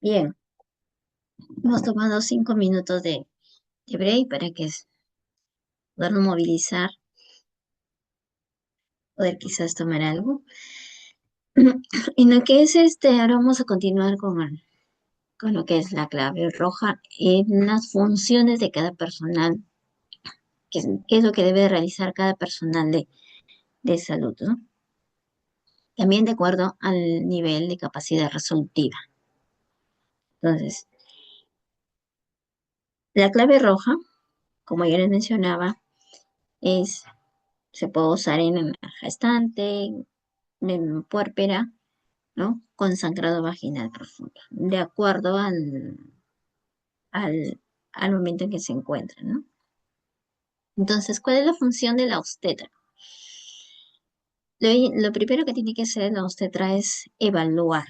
Bien, hemos tomado 5 minutos de break para que podernos movilizar, poder quizás tomar algo. Y lo que es ahora vamos a continuar con lo que es la clave roja en las funciones de cada personal, qué es lo que debe realizar cada personal de salud, ¿no? También de acuerdo al nivel de capacidad resolutiva. Entonces, la clave roja, como ya les mencionaba, es, se puede usar en la gestante, en puérpera, ¿no? Con sangrado vaginal profundo, de acuerdo al, al momento en que se encuentra, ¿no? Entonces, ¿cuál es la función de la obstetra? Lo primero que tiene que hacer la obstetra es evaluar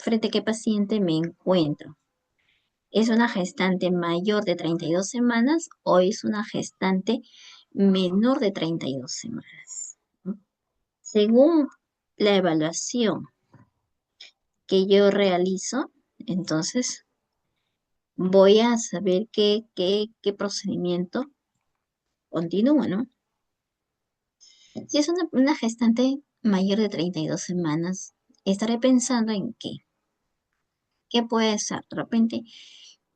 frente a qué paciente me encuentro. ¿Es una gestante mayor de 32 semanas o es una gestante menor de 32 semanas? ¿No? Según la evaluación que yo realizo, entonces voy a saber qué procedimiento continúa, ¿no? Si es una gestante mayor de 32 semanas, estaré pensando en qué puede ser. De repente,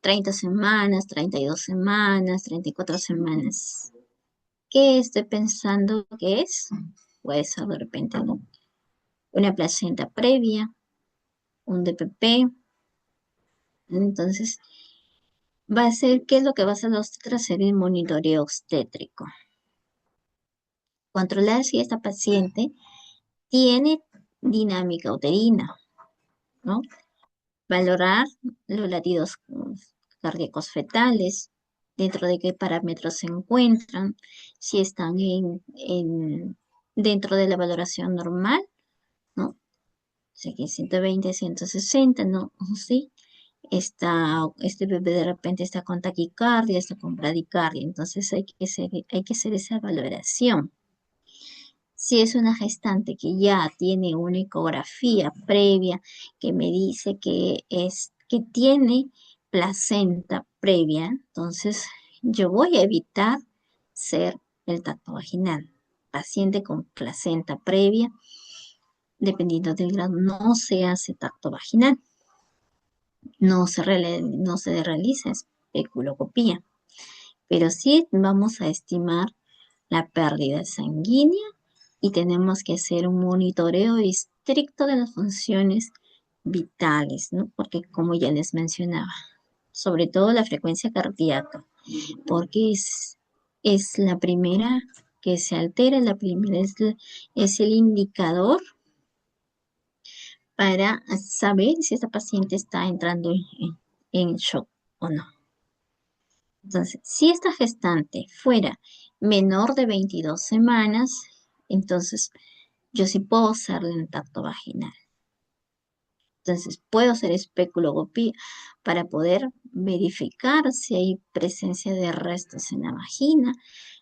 30 semanas, 32 semanas, 34 semanas. ¿Qué estoy pensando que es? Puede ser de repente, ¿no? Una placenta previa, un DPP. Entonces, va a ser, ¿qué es lo que va a hacer la obstetra? Hacer el monitoreo obstétrico. Controlar si esta paciente tiene dinámica uterina, ¿no? Valorar los latidos cardíacos fetales, dentro de qué parámetros se encuentran, si están dentro de la valoración normal, ¿no? Sé que 120, 160, ¿no? Sí. Este bebé de repente está con taquicardia, está con bradicardia, entonces hay que hacer esa valoración. Si es una gestante que ya tiene una ecografía previa que me dice que tiene placenta previa, entonces yo voy a evitar ser el tacto vaginal. Paciente con placenta previa, dependiendo del grado, no se hace tacto vaginal, no se realiza especulocopía, pero sí vamos a estimar la pérdida sanguínea y tenemos que hacer un monitoreo estricto de las funciones vitales, ¿no? Porque como ya les mencionaba, sobre todo la frecuencia cardíaca, porque es la primera que se altera, la primera es el indicador para saber si esta paciente está entrando en shock o no. Entonces, si esta gestante fuera menor de 22 semanas, entonces yo sí puedo hacerle un tacto vaginal. Entonces, puedo hacer especulogopía para poder verificar si hay presencia de restos en la vagina,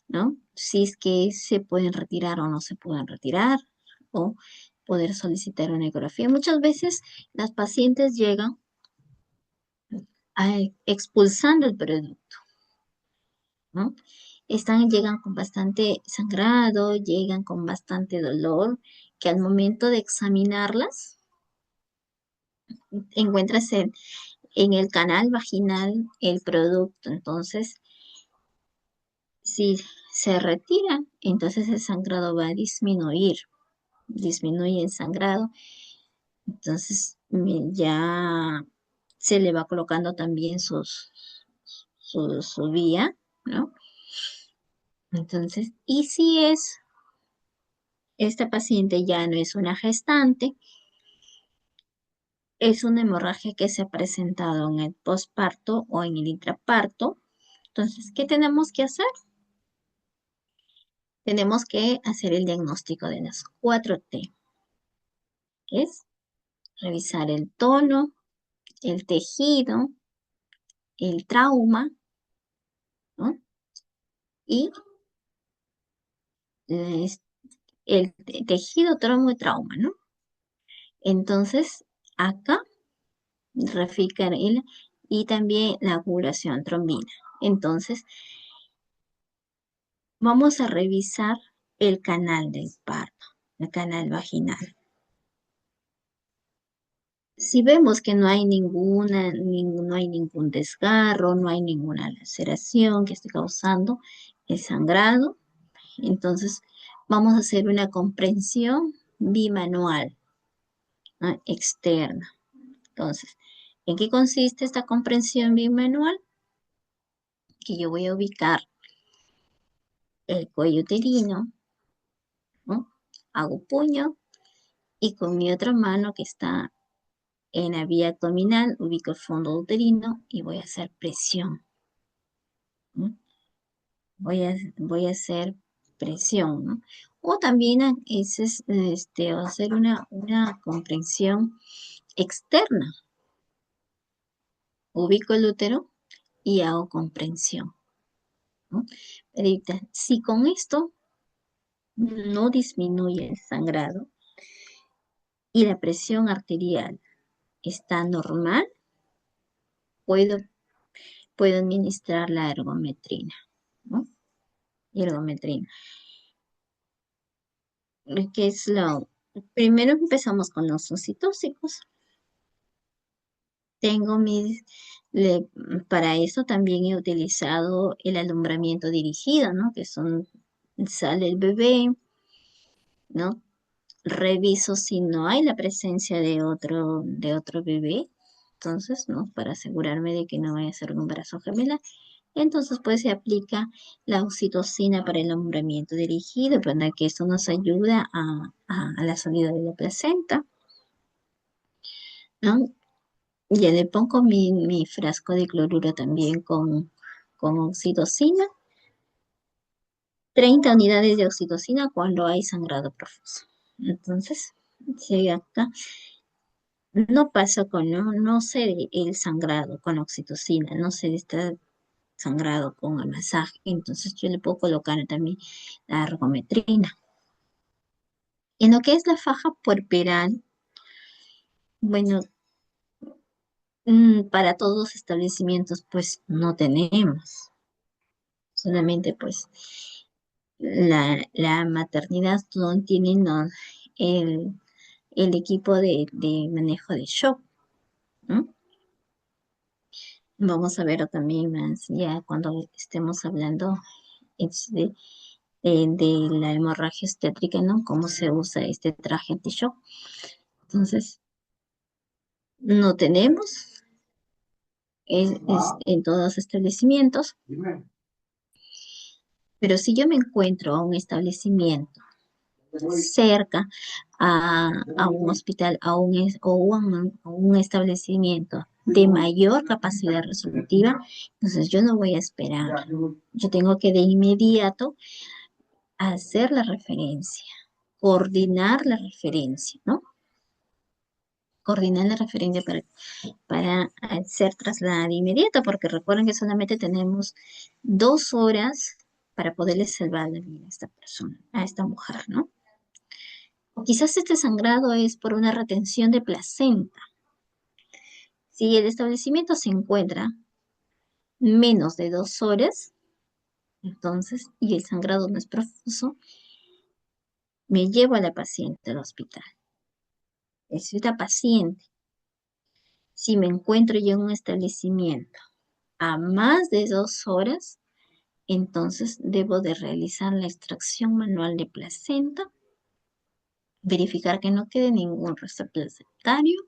¿no? Si es que se pueden retirar o no se pueden retirar, o poder solicitar una ecografía. Muchas veces las pacientes llegan expulsando el producto, ¿no? Llegan con bastante sangrado, llegan con bastante dolor, que al momento de examinarlas, encuentras en el canal vaginal el producto. Entonces, si se retira, entonces el sangrado va a disminuir, disminuye el sangrado. Entonces, ya se le va colocando también su vía, ¿no? Entonces, y si esta paciente ya no es una gestante, es una hemorragia que se ha presentado en el posparto o en el intraparto. Entonces, ¿qué tenemos que hacer? Tenemos que hacer el diagnóstico de las 4T, que es revisar el tono, el tejido, el trauma, ¿no? Y eh, el tejido, trauma y trauma, ¿no? Entonces, acá Raficaril y también la coagulación trombina. Entonces, vamos a revisar el canal del parto, el canal vaginal. Si vemos que no hay no hay ningún desgarro, no hay ninguna laceración que esté causando el sangrado, entonces vamos a hacer una comprensión bimanual, ¿no? Externa. Entonces, ¿en qué consiste esta comprensión bimanual? Que yo voy a ubicar el cuello uterino, ¿no? Hago puño y con mi otra mano que está en la vía abdominal ubico el fondo uterino y voy a hacer presión, ¿no? Voy a hacer presión, ¿no? O también hacer una comprensión externa. Ubico el útero y hago comprensión, ¿no? Pero ahorita, si con esto no disminuye el sangrado y la presión arterial está normal, puedo, puedo administrar la ergometrina, ¿no? Ergometrina, que es lo... Primero empezamos con los oxitóxicos. Tengo mis... para eso también he utilizado el alumbramiento dirigido, ¿no? Que son, sale el bebé, ¿no? Reviso si no hay la presencia de otro bebé. Entonces, ¿no? Para asegurarme de que no vaya a ser un embarazo gemelar. Entonces, pues se aplica la oxitocina para el alumbramiento dirigido, para que esto nos ayuda a la salida de la placenta, ¿no? Ya le pongo mi frasco de cloruro también con oxitocina, 30 unidades de oxitocina cuando hay sangrado profuso. Entonces, si acá no pasa no sé el sangrado con oxitocina, no sé de este sangrado con el masaje, entonces yo le puedo colocar también la ergometrina. En lo que es la faja puerperal, bueno, para todos los establecimientos pues no tenemos, solamente pues la maternidad no tiene no, el, el equipo de manejo de shock, ¿no? Vamos a ver también más ya cuando estemos hablando de la hemorragia obstétrica, ¿no? Cómo se usa este traje anti-shock. Entonces, no tenemos en todos los establecimientos, pero si yo me encuentro a un establecimiento cerca a un hospital a un establecimiento de mayor capacidad resolutiva, entonces yo no voy a esperar. Yo tengo que de inmediato hacer la referencia, coordinar la referencia, ¿no? Coordinar la referencia para hacer traslado inmediato, porque recuerden que solamente tenemos 2 horas para poderle salvar la vida a esta persona, a esta mujer, ¿no? O quizás este sangrado es por una retención de placenta. Si el establecimiento se encuentra menos de 2 horas, entonces, y el sangrado no es profuso, me llevo a la paciente al hospital. Es esta paciente. Si me encuentro yo en un establecimiento a más de 2 horas, entonces debo de realizar la extracción manual de placenta, verificar que no quede ningún resto placentario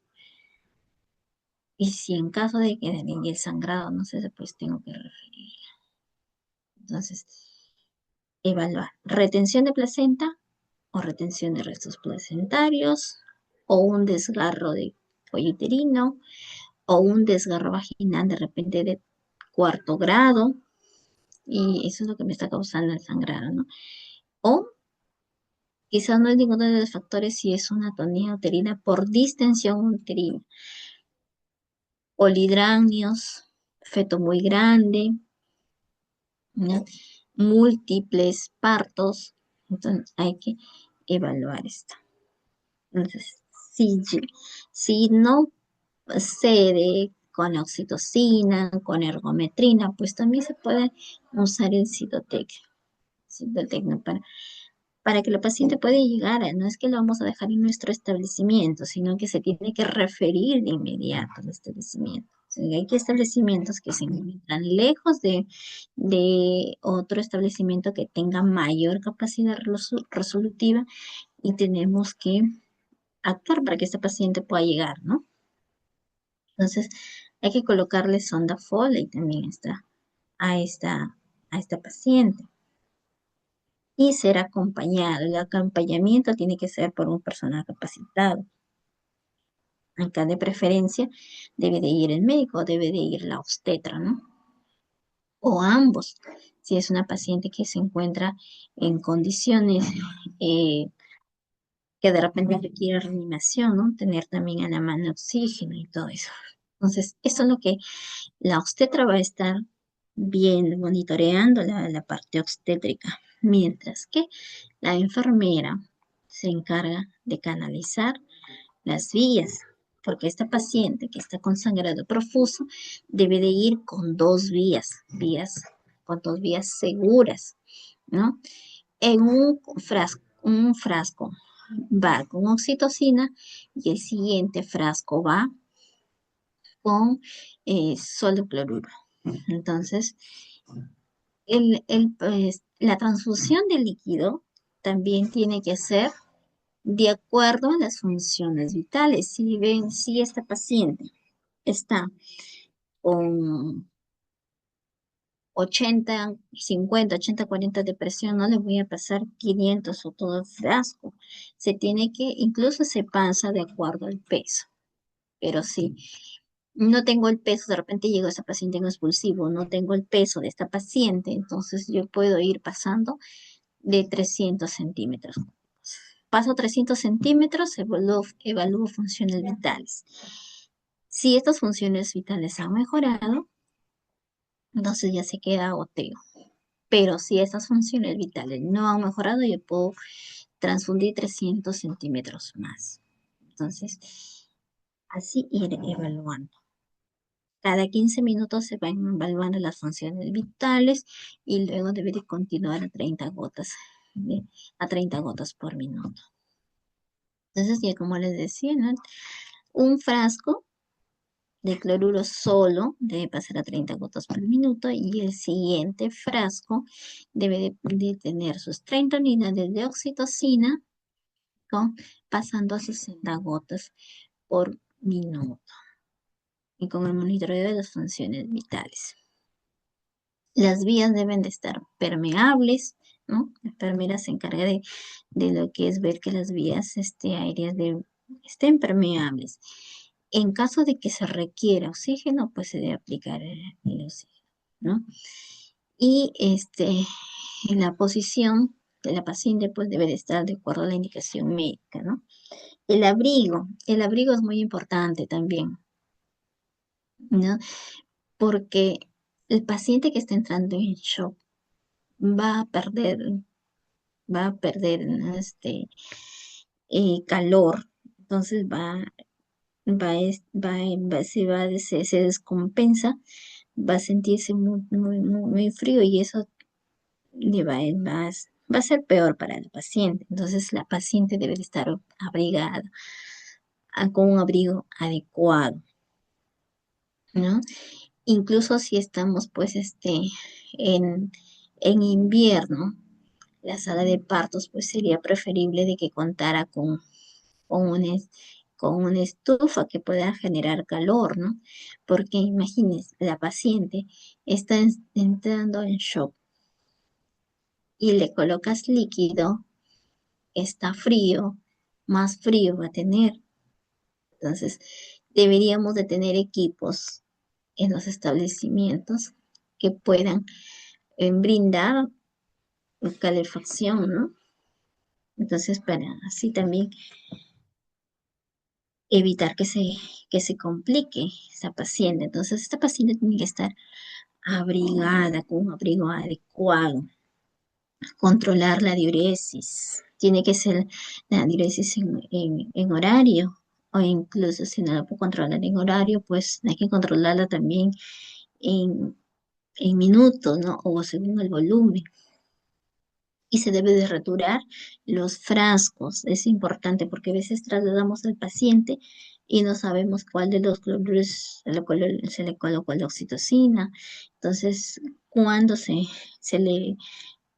y si en caso de que el sangrado no cese, pues tengo que referir. Entonces, evaluar retención de placenta o retención de restos placentarios o un desgarro de cuello uterino o un desgarro vaginal de repente de 4.º grado y eso es lo que me está causando el sangrado, ¿no? O quizás no es ninguno de los factores si es una atonía uterina por distensión uterina, polidranios, feto muy grande, ¿no? Múltiples partos, entonces hay que evaluar esto. Entonces, si no sede, con oxitocina, con ergometrina, pues también se puede usar el Citotec, ¿no? Para que la paciente pueda llegar, no es que lo vamos a dejar en nuestro establecimiento, sino que se tiene que referir de inmediato al establecimiento. O sea, hay que establecimientos que se encuentran lejos de otro establecimiento que tenga mayor capacidad resolutiva y tenemos que actuar para que esta paciente pueda llegar, ¿no? Entonces, hay que colocarle sonda Foley también a esta, a esta paciente y ser acompañado. El acompañamiento tiene que ser por un personal capacitado. Acá de preferencia debe de ir el médico, debe de ir la obstetra, ¿no? O ambos, si es una paciente que se encuentra en condiciones eh, que de repente requiere reanimación, ¿no? Tener también a la mano oxígeno y todo eso. Entonces, eso es lo que la obstetra va a estar bien monitoreando la parte obstétrica, mientras que la enfermera se encarga de canalizar las vías, porque esta paciente que está con sangrado profuso debe de ir con con dos vías seguras, ¿no? En un frasco va con oxitocina y el siguiente frasco va con sodio cloruro. Entonces, pues, la transfusión de líquido también tiene que ser de acuerdo a las funciones vitales. Si ven, si esta paciente está con 80, 40 de presión, no le voy a pasar 500 o todo el frasco. Se tiene que, incluso se pasa de acuerdo al peso. Pero si no tengo el peso, de repente llegó esta paciente en expulsivo, no tengo el peso de esta paciente, entonces yo puedo ir pasando de 300 centímetros. Paso 300 centímetros, evalúo funciones vitales. Si estas funciones vitales han mejorado, entonces ya se queda goteo. Pero si estas funciones vitales no han mejorado, yo puedo transfundir 300 centímetros más. Entonces, así ir evaluando. Cada 15 minutos se van evaluando las funciones vitales y luego debe de continuar a 30 gotas, a 30 gotas por minuto. Entonces, ya como les decía, ¿no? Un frasco de cloruro solo debe pasar a 30 gotas por minuto y el siguiente frasco debe de tener sus 30 unidades de oxitocina pasando a 60 gotas por minuto y con el monitoreo de las funciones vitales. Las vías deben de estar permeables, ¿no? La enfermera se encarga de lo que es ver que las vías aéreas estén permeables. En caso de que se requiera oxígeno, pues se debe aplicar el oxígeno, ¿no? Y en la posición de la paciente, pues debe de estar de acuerdo a la indicación médica, ¿no? El abrigo es muy importante también, ¿no? Porque el paciente que está entrando en shock va a perder, va a perder, ¿no? Calor, entonces se descompensa, va a sentirse muy frío y eso le va a ser peor para el paciente. Entonces la paciente debe de estar abrigada, con un abrigo adecuado, ¿no? Incluso si estamos pues en, en invierno, la sala de partos pues sería preferible de que contara con una, con una estufa que pueda generar calor, ¿no? Porque imagínense, la paciente está entrando en shock y le colocas líquido, está frío, más frío va a tener. Entonces, deberíamos de tener equipos en los establecimientos que puedan brindar calefacción, ¿no? Entonces, para así también evitar que se complique esa paciente. Entonces, esta paciente tiene que estar abrigada con un abrigo adecuado, controlar la diuresis. Tiene que ser la diuresis en horario. o incluso si no la puedo controlar en horario, pues hay que controlarla también en, en minutos, ¿no? O según el volumen. Y se debe de retirar los frascos. Es importante porque a veces trasladamos al paciente y no sabemos cuál de los clorures se le colocó la oxitocina. Entonces, cuándo se le,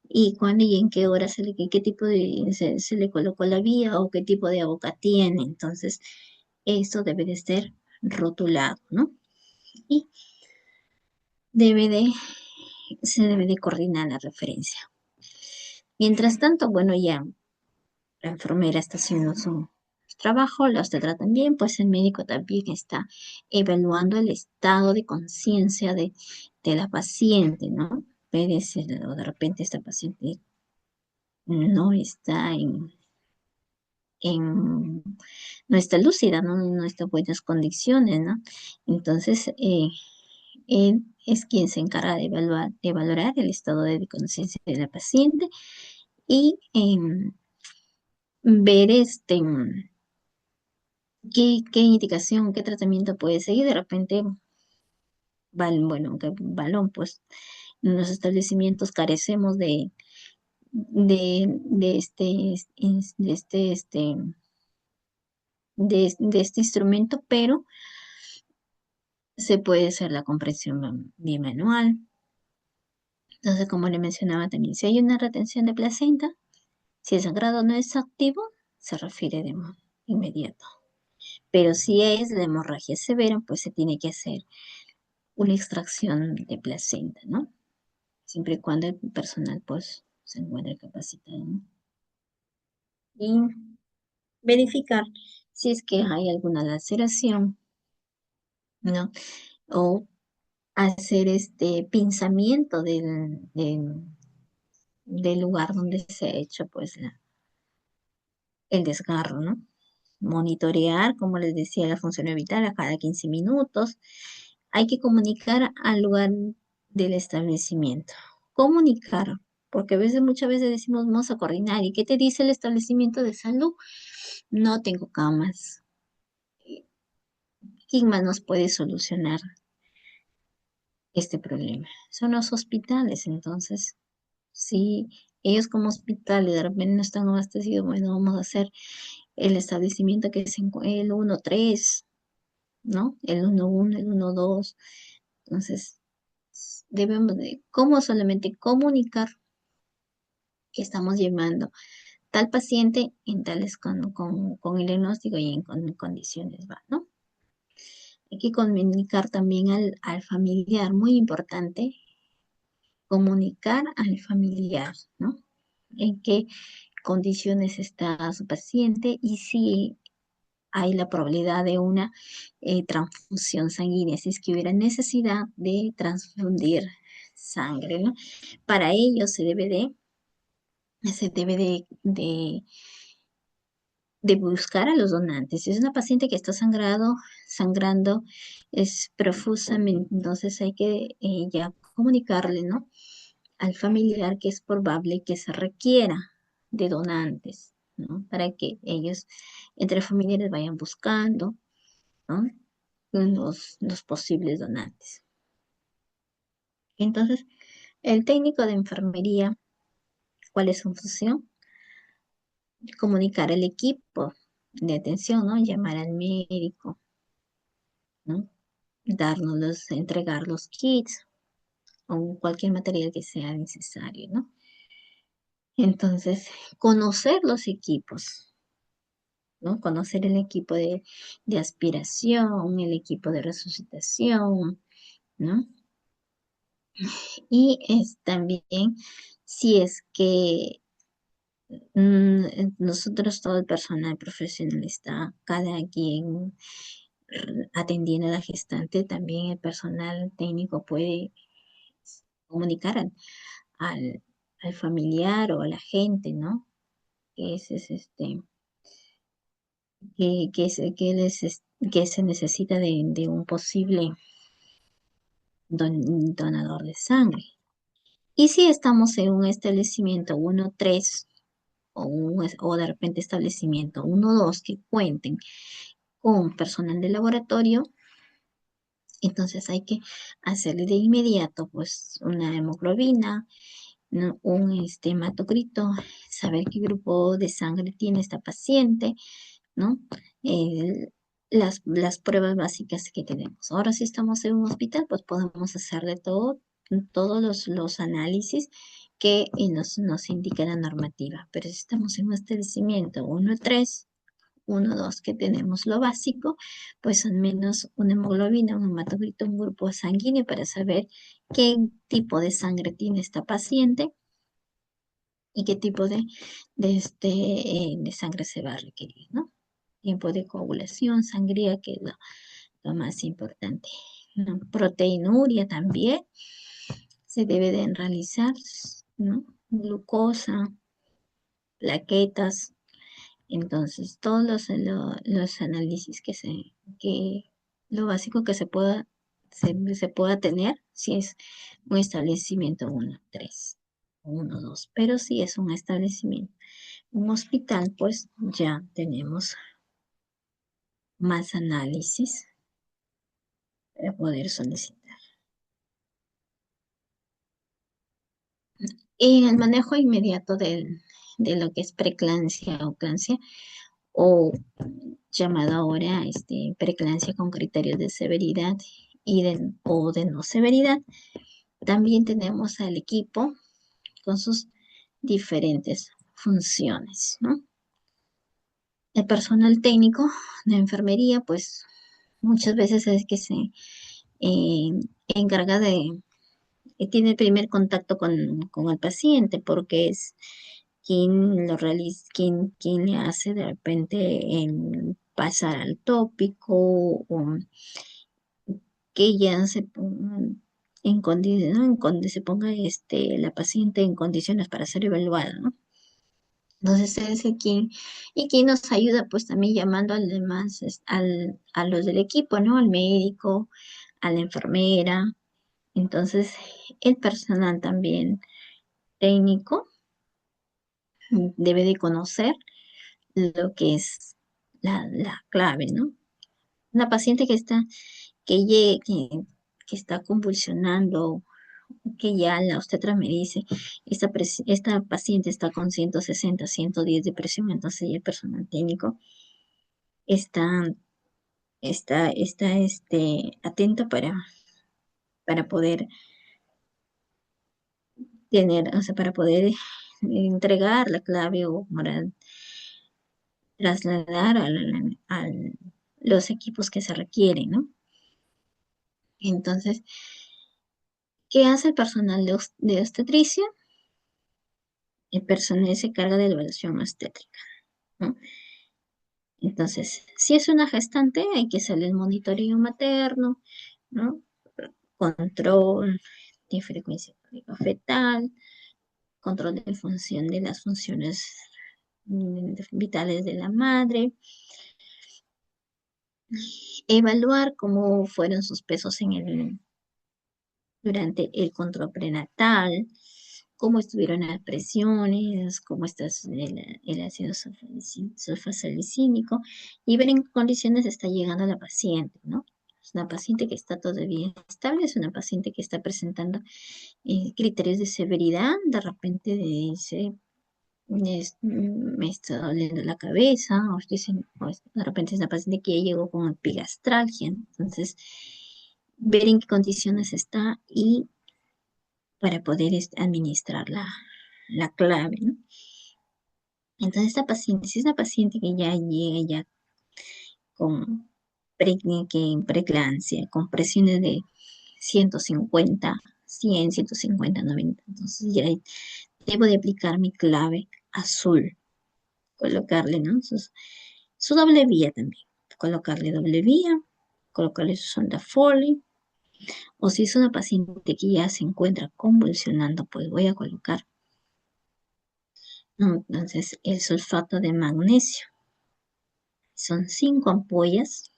y cuándo y en qué hora qué tipo se le colocó la vía o qué tipo de boca tiene. Entonces, eso debe de ser rotulado, ¿no? Y debe de, se debe de coordinar la referencia. Mientras tanto, bueno, ya la enfermera está haciendo su trabajo, los tratan bien, pues el médico también está evaluando el estado de conciencia de la paciente, ¿no? Ver si de repente esta paciente no está en no está lúcida, no está en buenas condiciones, ¿no? Entonces, él es quien se encarga de valorar el estado de conciencia de la paciente y ver qué indicación, qué tratamiento puede seguir. De repente, bueno, que balón, pues en los establecimientos carecemos de de este instrumento, pero se puede hacer la compresión bimanual. Entonces, como le mencionaba también, si hay una retención de placenta, si el sangrado no es activo, se refiere de inmediato. Pero si es la hemorragia severa, pues se tiene que hacer una extracción de placenta, ¿no? Siempre y cuando el personal pues se encuentre capacitado, ¿no? Y verificar si es que hay alguna laceración, ¿no? O hacer este pinzamiento del lugar donde se ha hecho pues el desgarro, ¿no? Monitorear, como les decía, la función vital a cada 15 minutos. Hay que comunicar al lugar del establecimiento. Comunicar, porque muchas veces decimos, vamos a coordinar. ¿Y qué te dice el establecimiento de salud? No tengo camas. ¿Quién más nos puede solucionar este problema? Son los hospitales, entonces, si ellos como hospitales de repente no están abastecidos, bueno, vamos a hacer el establecimiento que es el 1-3, ¿no? El 1-1, el 1-2. Entonces, debemos de, como solamente comunicar que estamos llevando tal paciente en tales con el diagnóstico y en condiciones, ¿va? ¿No? Hay que comunicar también al familiar, muy importante, comunicar al familiar, ¿no? En qué condiciones está su paciente y si hay la probabilidad de una transfusión sanguínea, si es que hubiera necesidad de transfundir sangre, ¿no? Para ello se debe de buscar a los donantes. Si es una paciente que está sangrando es profusamente, entonces hay que ya comunicarle, ¿no? Al familiar que es probable que se requiera de donantes, ¿no? Para que ellos entre familiares vayan buscando, ¿no? Los posibles donantes. Entonces, el técnico de enfermería, ¿cuál es su función? Comunicar al equipo de atención, ¿no? Llamar al médico, ¿no? Entregar los kits o cualquier material que sea necesario, ¿no? Entonces, conocer los equipos, ¿no? Conocer el equipo de aspiración, el equipo de resucitación, ¿no? Y es también si es que nosotros, todo el personal profesional está cada quien atendiendo a la gestante, también el personal técnico puede comunicar al, al familiar o a la gente, ¿no? Que es que se necesita de un posible donador de sangre. Y si estamos en un establecimiento 1-3 o de repente establecimiento 1-2 que cuenten con personal de laboratorio. Entonces hay que hacerle de inmediato pues una hemoglobina, ¿no? Un hematocrito, saber qué grupo de sangre tiene esta paciente, ¿no? El- las pruebas básicas que tenemos. Ahora si estamos en un hospital, pues podemos hacer de todo, todos los análisis que nos indica la normativa. Pero si estamos en un establecimiento 1-3, 1-2 que tenemos lo básico, pues al menos una hemoglobina, un hematocrito, un grupo sanguíneo para saber qué tipo de sangre tiene esta paciente y qué tipo de sangre se va a requerir, ¿no? Tiempo de coagulación, sangría, que es lo más importante, ¿no? Proteinuria también se debe de realizar, ¿no? Glucosa, plaquetas, entonces todos los análisis que lo básico que se pueda tener si es un establecimiento 1-3 o 1-2, pero si es un establecimiento, un hospital, pues ya tenemos más análisis para poder solicitar. Y el manejo inmediato de lo que es preeclampsia o eclampsia, o llamado ahora preeclampsia con criterios de severidad o de no severidad. También tenemos al equipo con sus diferentes funciones, ¿no? El personal técnico de enfermería, pues muchas veces es que se eh, encarga tiene el primer contacto con el paciente porque es quien lo realiza, quien le hace de repente pasar al tópico o que ya se ponga en condiciones, ¿no? En donde se ponga la paciente en condiciones para ser evaluada, ¿no? Entonces es el quien, y quien nos ayuda pues también llamando al demás, a los del equipo, ¿no? Al médico, a la enfermera. Entonces el personal también técnico debe de conocer lo que es la clave, ¿no? Una paciente que está convulsionando, que ya la obstetra me dice, esta paciente está con 160, 110 de presión, entonces ya el personal técnico está, atento para poder tener, o sea, para poder entregar la clave o para trasladar los equipos que se requieren, ¿no? Entonces, ¿qué hace el personal de obstetricia? El personal se carga de la evaluación obstétrica, ¿no? Entonces, si es una gestante, hay que hacerle el monitoreo materno, ¿no? Control de frecuencia cardíaca fetal, control de función de las funciones vitales de la madre, evaluar cómo fueron sus pesos durante el control prenatal, cómo estuvieron las presiones, cómo está el ácido sulfasalicínico y ver en qué condiciones está llegando la paciente, ¿no? Es una paciente que está todavía estable, es una paciente que está presentando criterios de severidad, de repente dice, me está doliendo la cabeza, o de repente es una paciente que ya llegó con epigastralgia, entonces ver en qué condiciones está y para poder administrar la clave, ¿no? Entonces, esta paciente, si es una paciente que ya llega ya con preeclampsia, con presiones de 150, 100, 150, 90, entonces ya debo de aplicar mi clave azul, colocarle, ¿no? Su doble vía también, colocarle doble vía, colocarle su sonda Foley, o si es una paciente que ya se encuentra convulsionando, pues voy a colocar, ¿no? Entonces el sulfato de magnesio. Son 5 ampollas.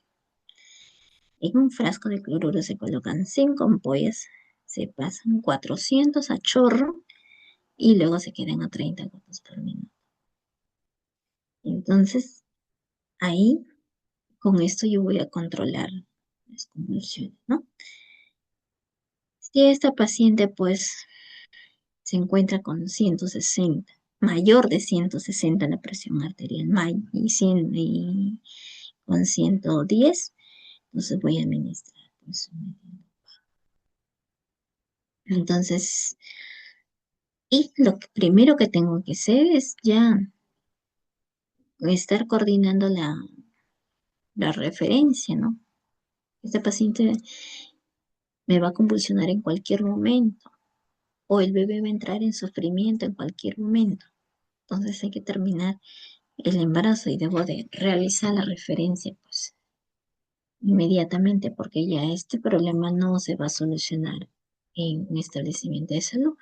En un frasco de cloruro se colocan 5 ampollas, se pasan 400 a chorro y luego se quedan a 30 gotas por minuto. Entonces, ahí con esto yo voy a controlar las convulsiones, ¿no? Si esta paciente pues se encuentra con 160, mayor de 160 la presión arterial, y, 100, y con 110, entonces voy a administrar pues, entonces, y lo primero que tengo que hacer es ya estar coordinando la referencia, ¿no? Este paciente me va a convulsionar en cualquier momento o el bebé va a entrar en sufrimiento en cualquier momento. Entonces hay que terminar el embarazo y debo de realizar la referencia pues inmediatamente porque ya este problema no se va a solucionar en un establecimiento de salud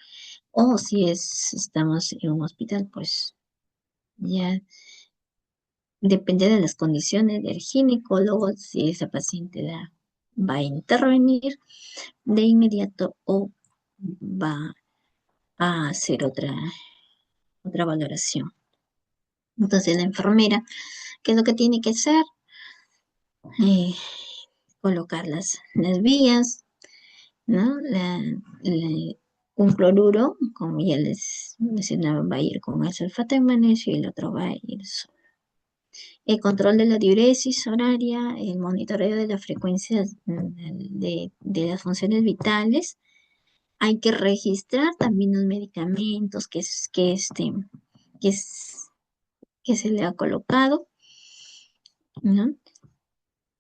o si estamos en un hospital pues ya depende de las condiciones del ginecólogo si esa paciente va a intervenir de inmediato o va a hacer otra valoración. Entonces la enfermera, ¿qué es lo que tiene que hacer? Eh, Colocar las vías, ¿no? Un cloruro, como ya les mencionaba, va a ir con el sulfato de magnesio y el otro va a ir solo. El control de la diuresis horaria, el monitoreo de las frecuencias de las funciones vitales. Hay que registrar también los medicamentos que, es- que se le ha colocado, ¿no?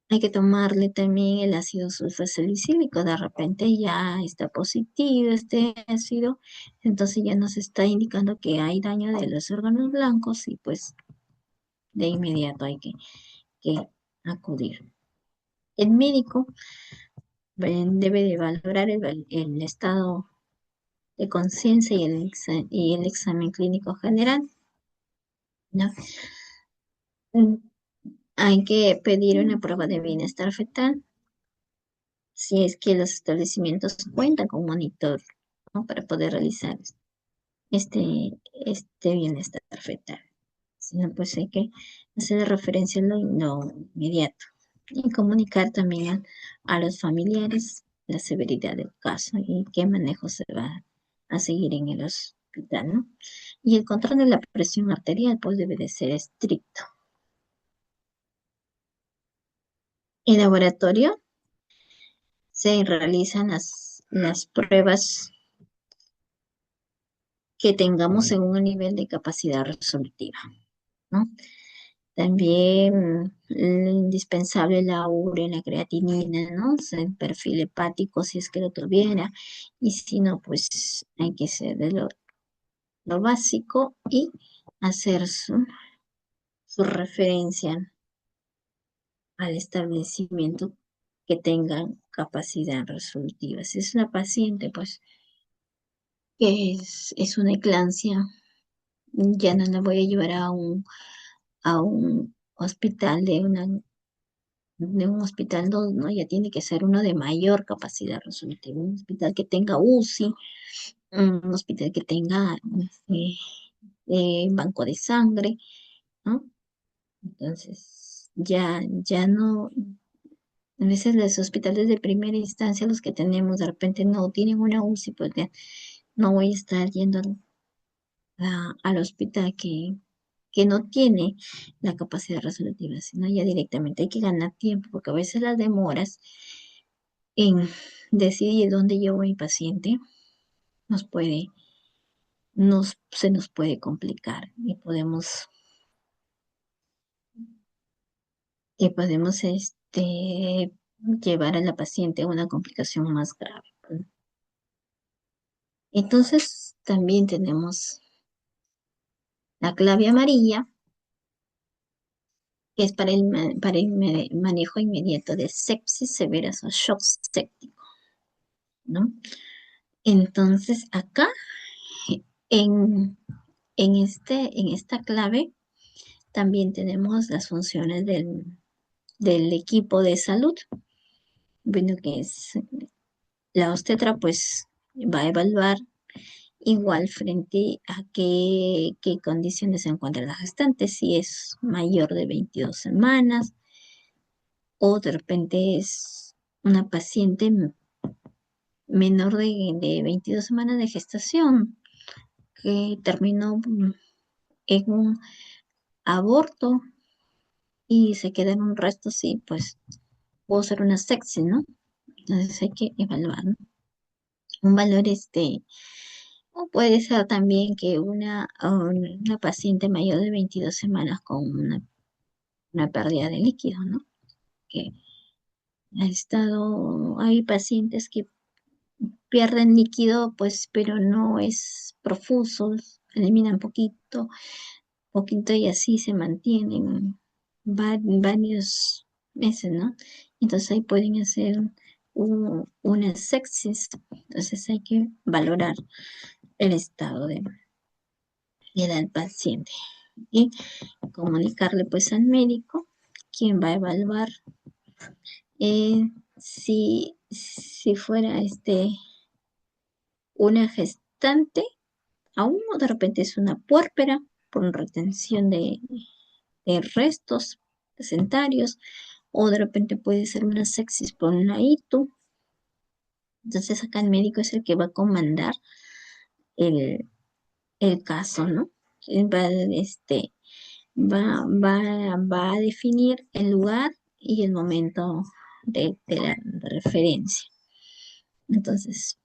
Hay que tomarle también el ácido sulfasalicílico. De repente ya está positivo este ácido, entonces ya nos está indicando que hay daño de los órganos blancos y pues de inmediato hay que acudir. El médico debe de valorar el estado de conciencia y el examen clínico general, ¿no? Mm, Hay que pedir una prueba de bienestar fetal si es que los establecimientos cuentan con monitor, ¿no? Para poder realizar este bienestar fetal. Si no, pues hay que hacer referencia a lo inmediato y comunicar también a los familiares la severidad del caso y qué manejo se va a seguir en el hospital, ¿no? Y el control de la presión arterial, pues debe de ser estricto. En laboratorio se realizan las pruebas que tengamos según el nivel de capacidad resolutiva, ¿no? También indispensable la urea, la creatinina, ¿no? O sea, el perfil hepático si es que lo tuviera, y si no, pues hay que ser de lo básico y hacer su referencia al establecimiento que tenga capacidad resolutiva. Si es una paciente, pues, que es una eclampsia, ya no la voy a llevar a un hospital de un hospital 2, ¿no? Ya tiene que ser uno de mayor capacidad resolutiva, un hospital que tenga UCI, un hospital que tenga banco de sangre, ¿no? Entonces, ya no, a veces los hospitales de primera instancia, los que tenemos, de repente no tienen una UCI, pues ya no voy a estar yendo al hospital que no tiene la capacidad resolutiva, sino ya directamente hay que ganar tiempo, porque a veces las demoras en decidir dónde llevo a mi paciente nos puede, se nos puede complicar y podemos llevar a la paciente a una complicación más grave, pues. Entonces, también tenemos la clave amarilla, que es para el manejo inmediato de sepsis severas o shock séptico, ¿no? Entonces, acá en, en esta clave también tenemos las funciones del equipo de salud. Bueno, que es la obstetra, pues va a evaluar igual frente a qué condiciones se encuentra la gestante, si es mayor de 22 semanas, o de repente es una paciente menor de 22 semanas de gestación que terminó en un aborto y se quedan un resto, sí, pues puedo ser una sexy, ¿no? Entonces hay que evaluar, ¿no? Un valor o puede ser también que una paciente mayor de 22 semanas con una pérdida de líquido, ¿no? Que hay pacientes que pierden líquido, pues, pero no es profuso, eliminan poquito y así se mantienen varios meses, ¿no? Entonces ahí pueden hacer una sepsis, entonces hay que valorar el estado de vida del paciente y comunicarle pues al médico quien va a evaluar si fuera una gestante, aún o de repente es una puérpera por retención de restos placentarios, o de repente puede ser una sepsis por una ITU. Entonces acá el médico es el que va a comandar el, el caso, ¿no? Va a definir el lugar y el momento de la referencia. Entonces,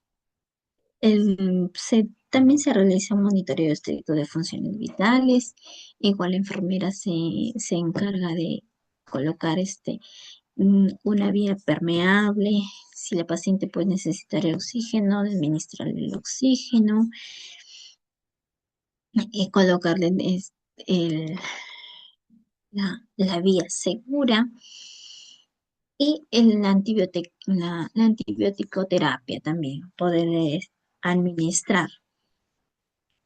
también se realiza un monitoreo estricto de funciones vitales, igual la enfermera se encarga de colocar una vía permeable, si la paciente puede necesitar el oxígeno, de administrarle el oxígeno, y colocarle la vía segura y la antibiótico-terapia también, poder administrar.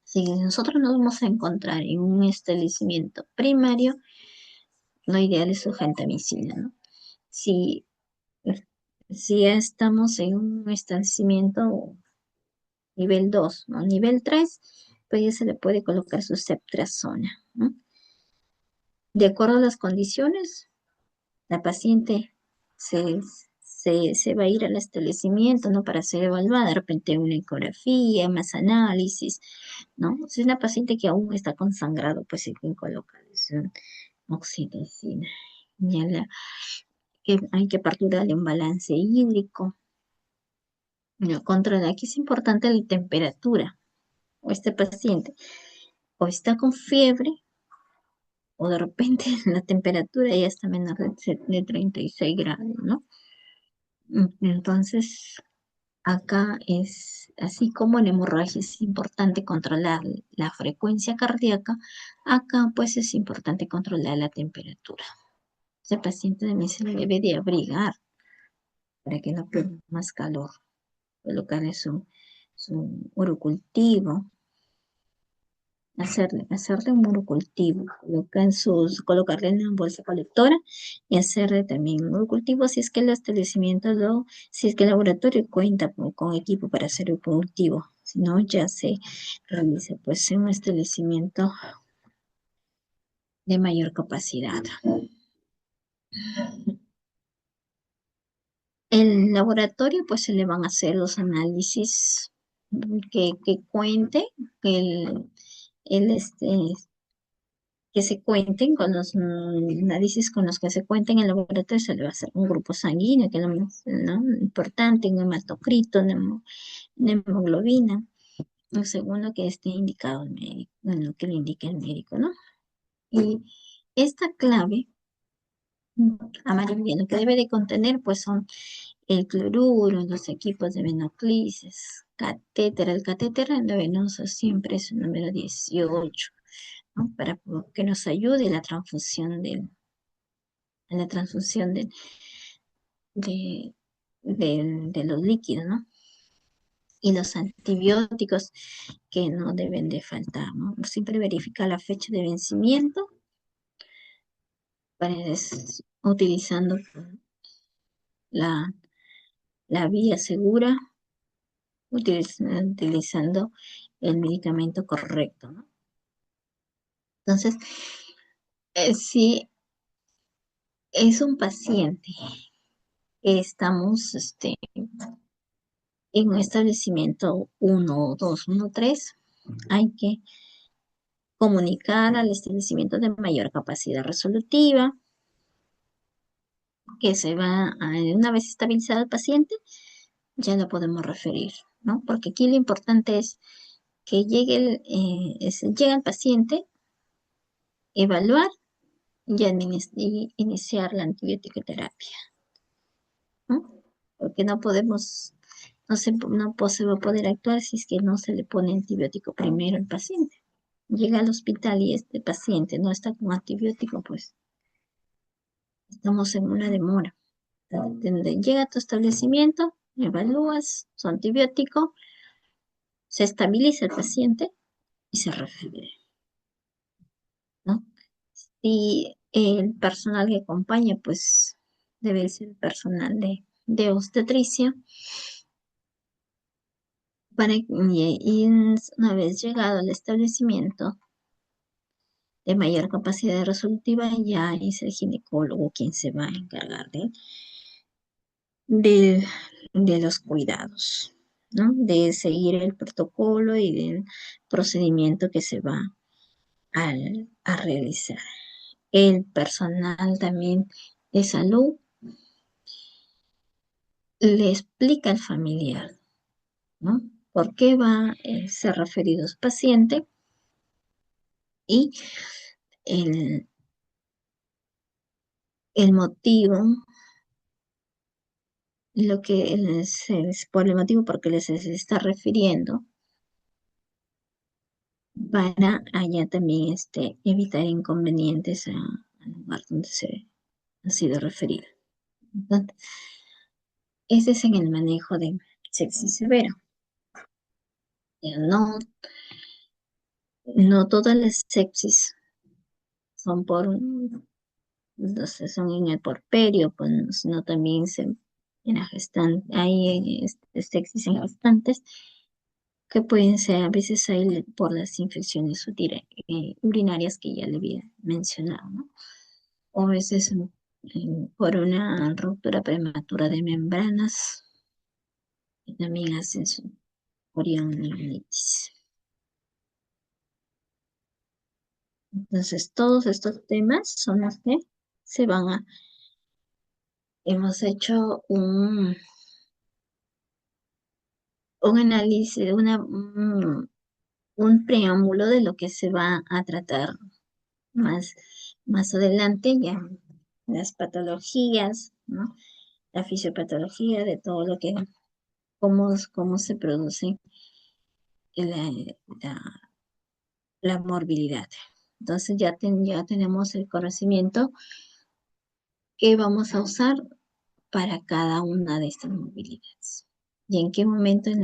Si nosotros nos vamos a encontrar en un establecimiento primario, lo ideal es urgente domicilio, ¿no? Si, si ya estamos en un establecimiento nivel 2, ¿no? Nivel 3, pues ya se le puede colocar su ceftriaxona, ¿no? De acuerdo a las condiciones, la paciente se, se va a ir al establecimiento, ¿no? Para ser evaluada, de repente una ecografía, más análisis, ¿no? Si es una paciente que aún está con sangrado, pues hay que colocarle oxitocina. Que hay que partirle un balance hídrico. No, controlar, aquí es importante la temperatura. O este paciente o está con fiebre o de repente la temperatura ya está menor de 36 grados, ¿no? Entonces, acá es, así como en hemorragia es importante controlar la frecuencia cardíaca, acá pues es importante controlar la temperatura. Ese paciente también se le debe de abrigar para que no pierda más calor. Colocarle su urocultivo, hacerle un urocultivo, colocarle en una bolsa colectora y hacerle también un urocultivo si es que el establecimiento, si es que el laboratorio cuenta con equipo para hacer el cultivo. Si no, ya se realiza pues en un establecimiento de mayor capacidad. El laboratorio pues se le van a hacer los análisis que cuente, que que se cuenten con los análisis con los que se cuenten en el laboratorio, se le va a hacer un grupo sanguíneo, que es lo más, ¿no? Importante, un hematocrito, una hemoglobina, según lo que esté indicado el médico, en lo que le indique el médico, ¿no? Y esta clave amarilla, lo que debe de contener, pues son el cloruro, los equipos de venoclisis, catéter, el catéter endovenoso siempre es el número 18, ¿no? Para que nos ayude a la transfusión de, de los líquidos, ¿no? Y los antibióticos que no deben de faltar, ¿no? Siempre verifica la fecha de vencimiento utilizando la, la vía segura, utilizando el medicamento correcto, ¿no? Entonces, sí, Es un paciente que estamos en un establecimiento 1213. Hay que comunicar al establecimiento de mayor capacidad resolutiva que una vez estabilizado el paciente, ya lo podemos referir, ¿no? Porque aquí lo importante es que llega el paciente, evaluar y iniciar la antibiótico-terapia, ¿no? Porque no se va a poder actuar si es que no se le pone antibiótico primero al paciente. Llega al hospital y este paciente no está con antibiótico, pues estamos en una demora. Llega a tu establecimiento, evalúas su antibiótico, se estabiliza el paciente y se refiere, ¿no? Y el personal que acompaña, pues debe ser personal de obstetricia. Y una vez llegado al establecimiento de mayor capacidad resolutiva, ya es el ginecólogo quien se va a encargar de, de los cuidados, ¿no? De seguir el protocolo y del procedimiento que se va a realizar. El personal también de salud le explica al familiar, ¿no? ¿Por qué va a ser referido su paciente? Y el, el motivo, por el motivo por que se está refiriendo, para allá también evitar inconvenientes al lugar donde se ha sido referido. Entonces, ese es en el manejo de sepsis severa. No, no todas las sepsis son son en el porperio, pues, sino también en la gestante, hay sepsis en gestantes que pueden ser, a veces hay por las infecciones urinarias que ya le había mencionado, ¿no? O a veces por una ruptura prematura de membranas, que también hacen su orioneuroitis. Entonces, todos estos temas son los que se van a, hemos hecho un análisis, un preámbulo de lo que se va a tratar más, más adelante, ya las patologías, ¿no? La fisiopatología de todo lo que, cómo se produce la, la, la morbilidad. Entonces ya tenemos el conocimiento que vamos a usar para cada una de estas movilidades. Y en qué momento en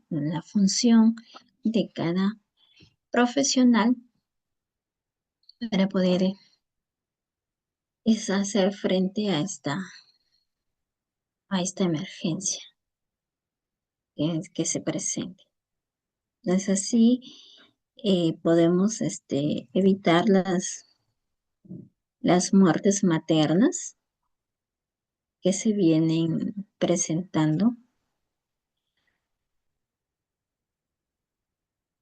la función de cada profesional para poder es hacer frente a esta emergencia que se presente. Entonces así podemos evitar las muertes maternas que se vienen presentando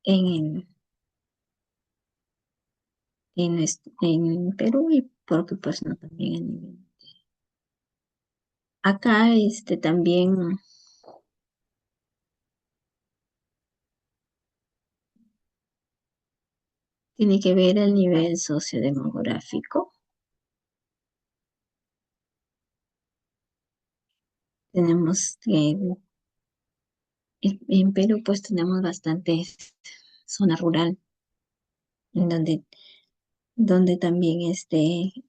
en, en Perú y porque pues no también a nivel. Acá también tiene que ver el nivel sociodemográfico. Tenemos que, en Perú pues tenemos bastante zona rural, en donde también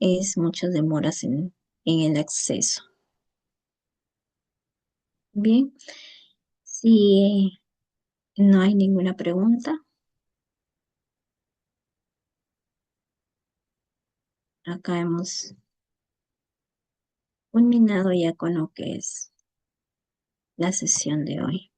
es muchas demoras en el acceso. Bien, si no hay ninguna pregunta, acá hemos culminado ya con lo que es la sesión de hoy.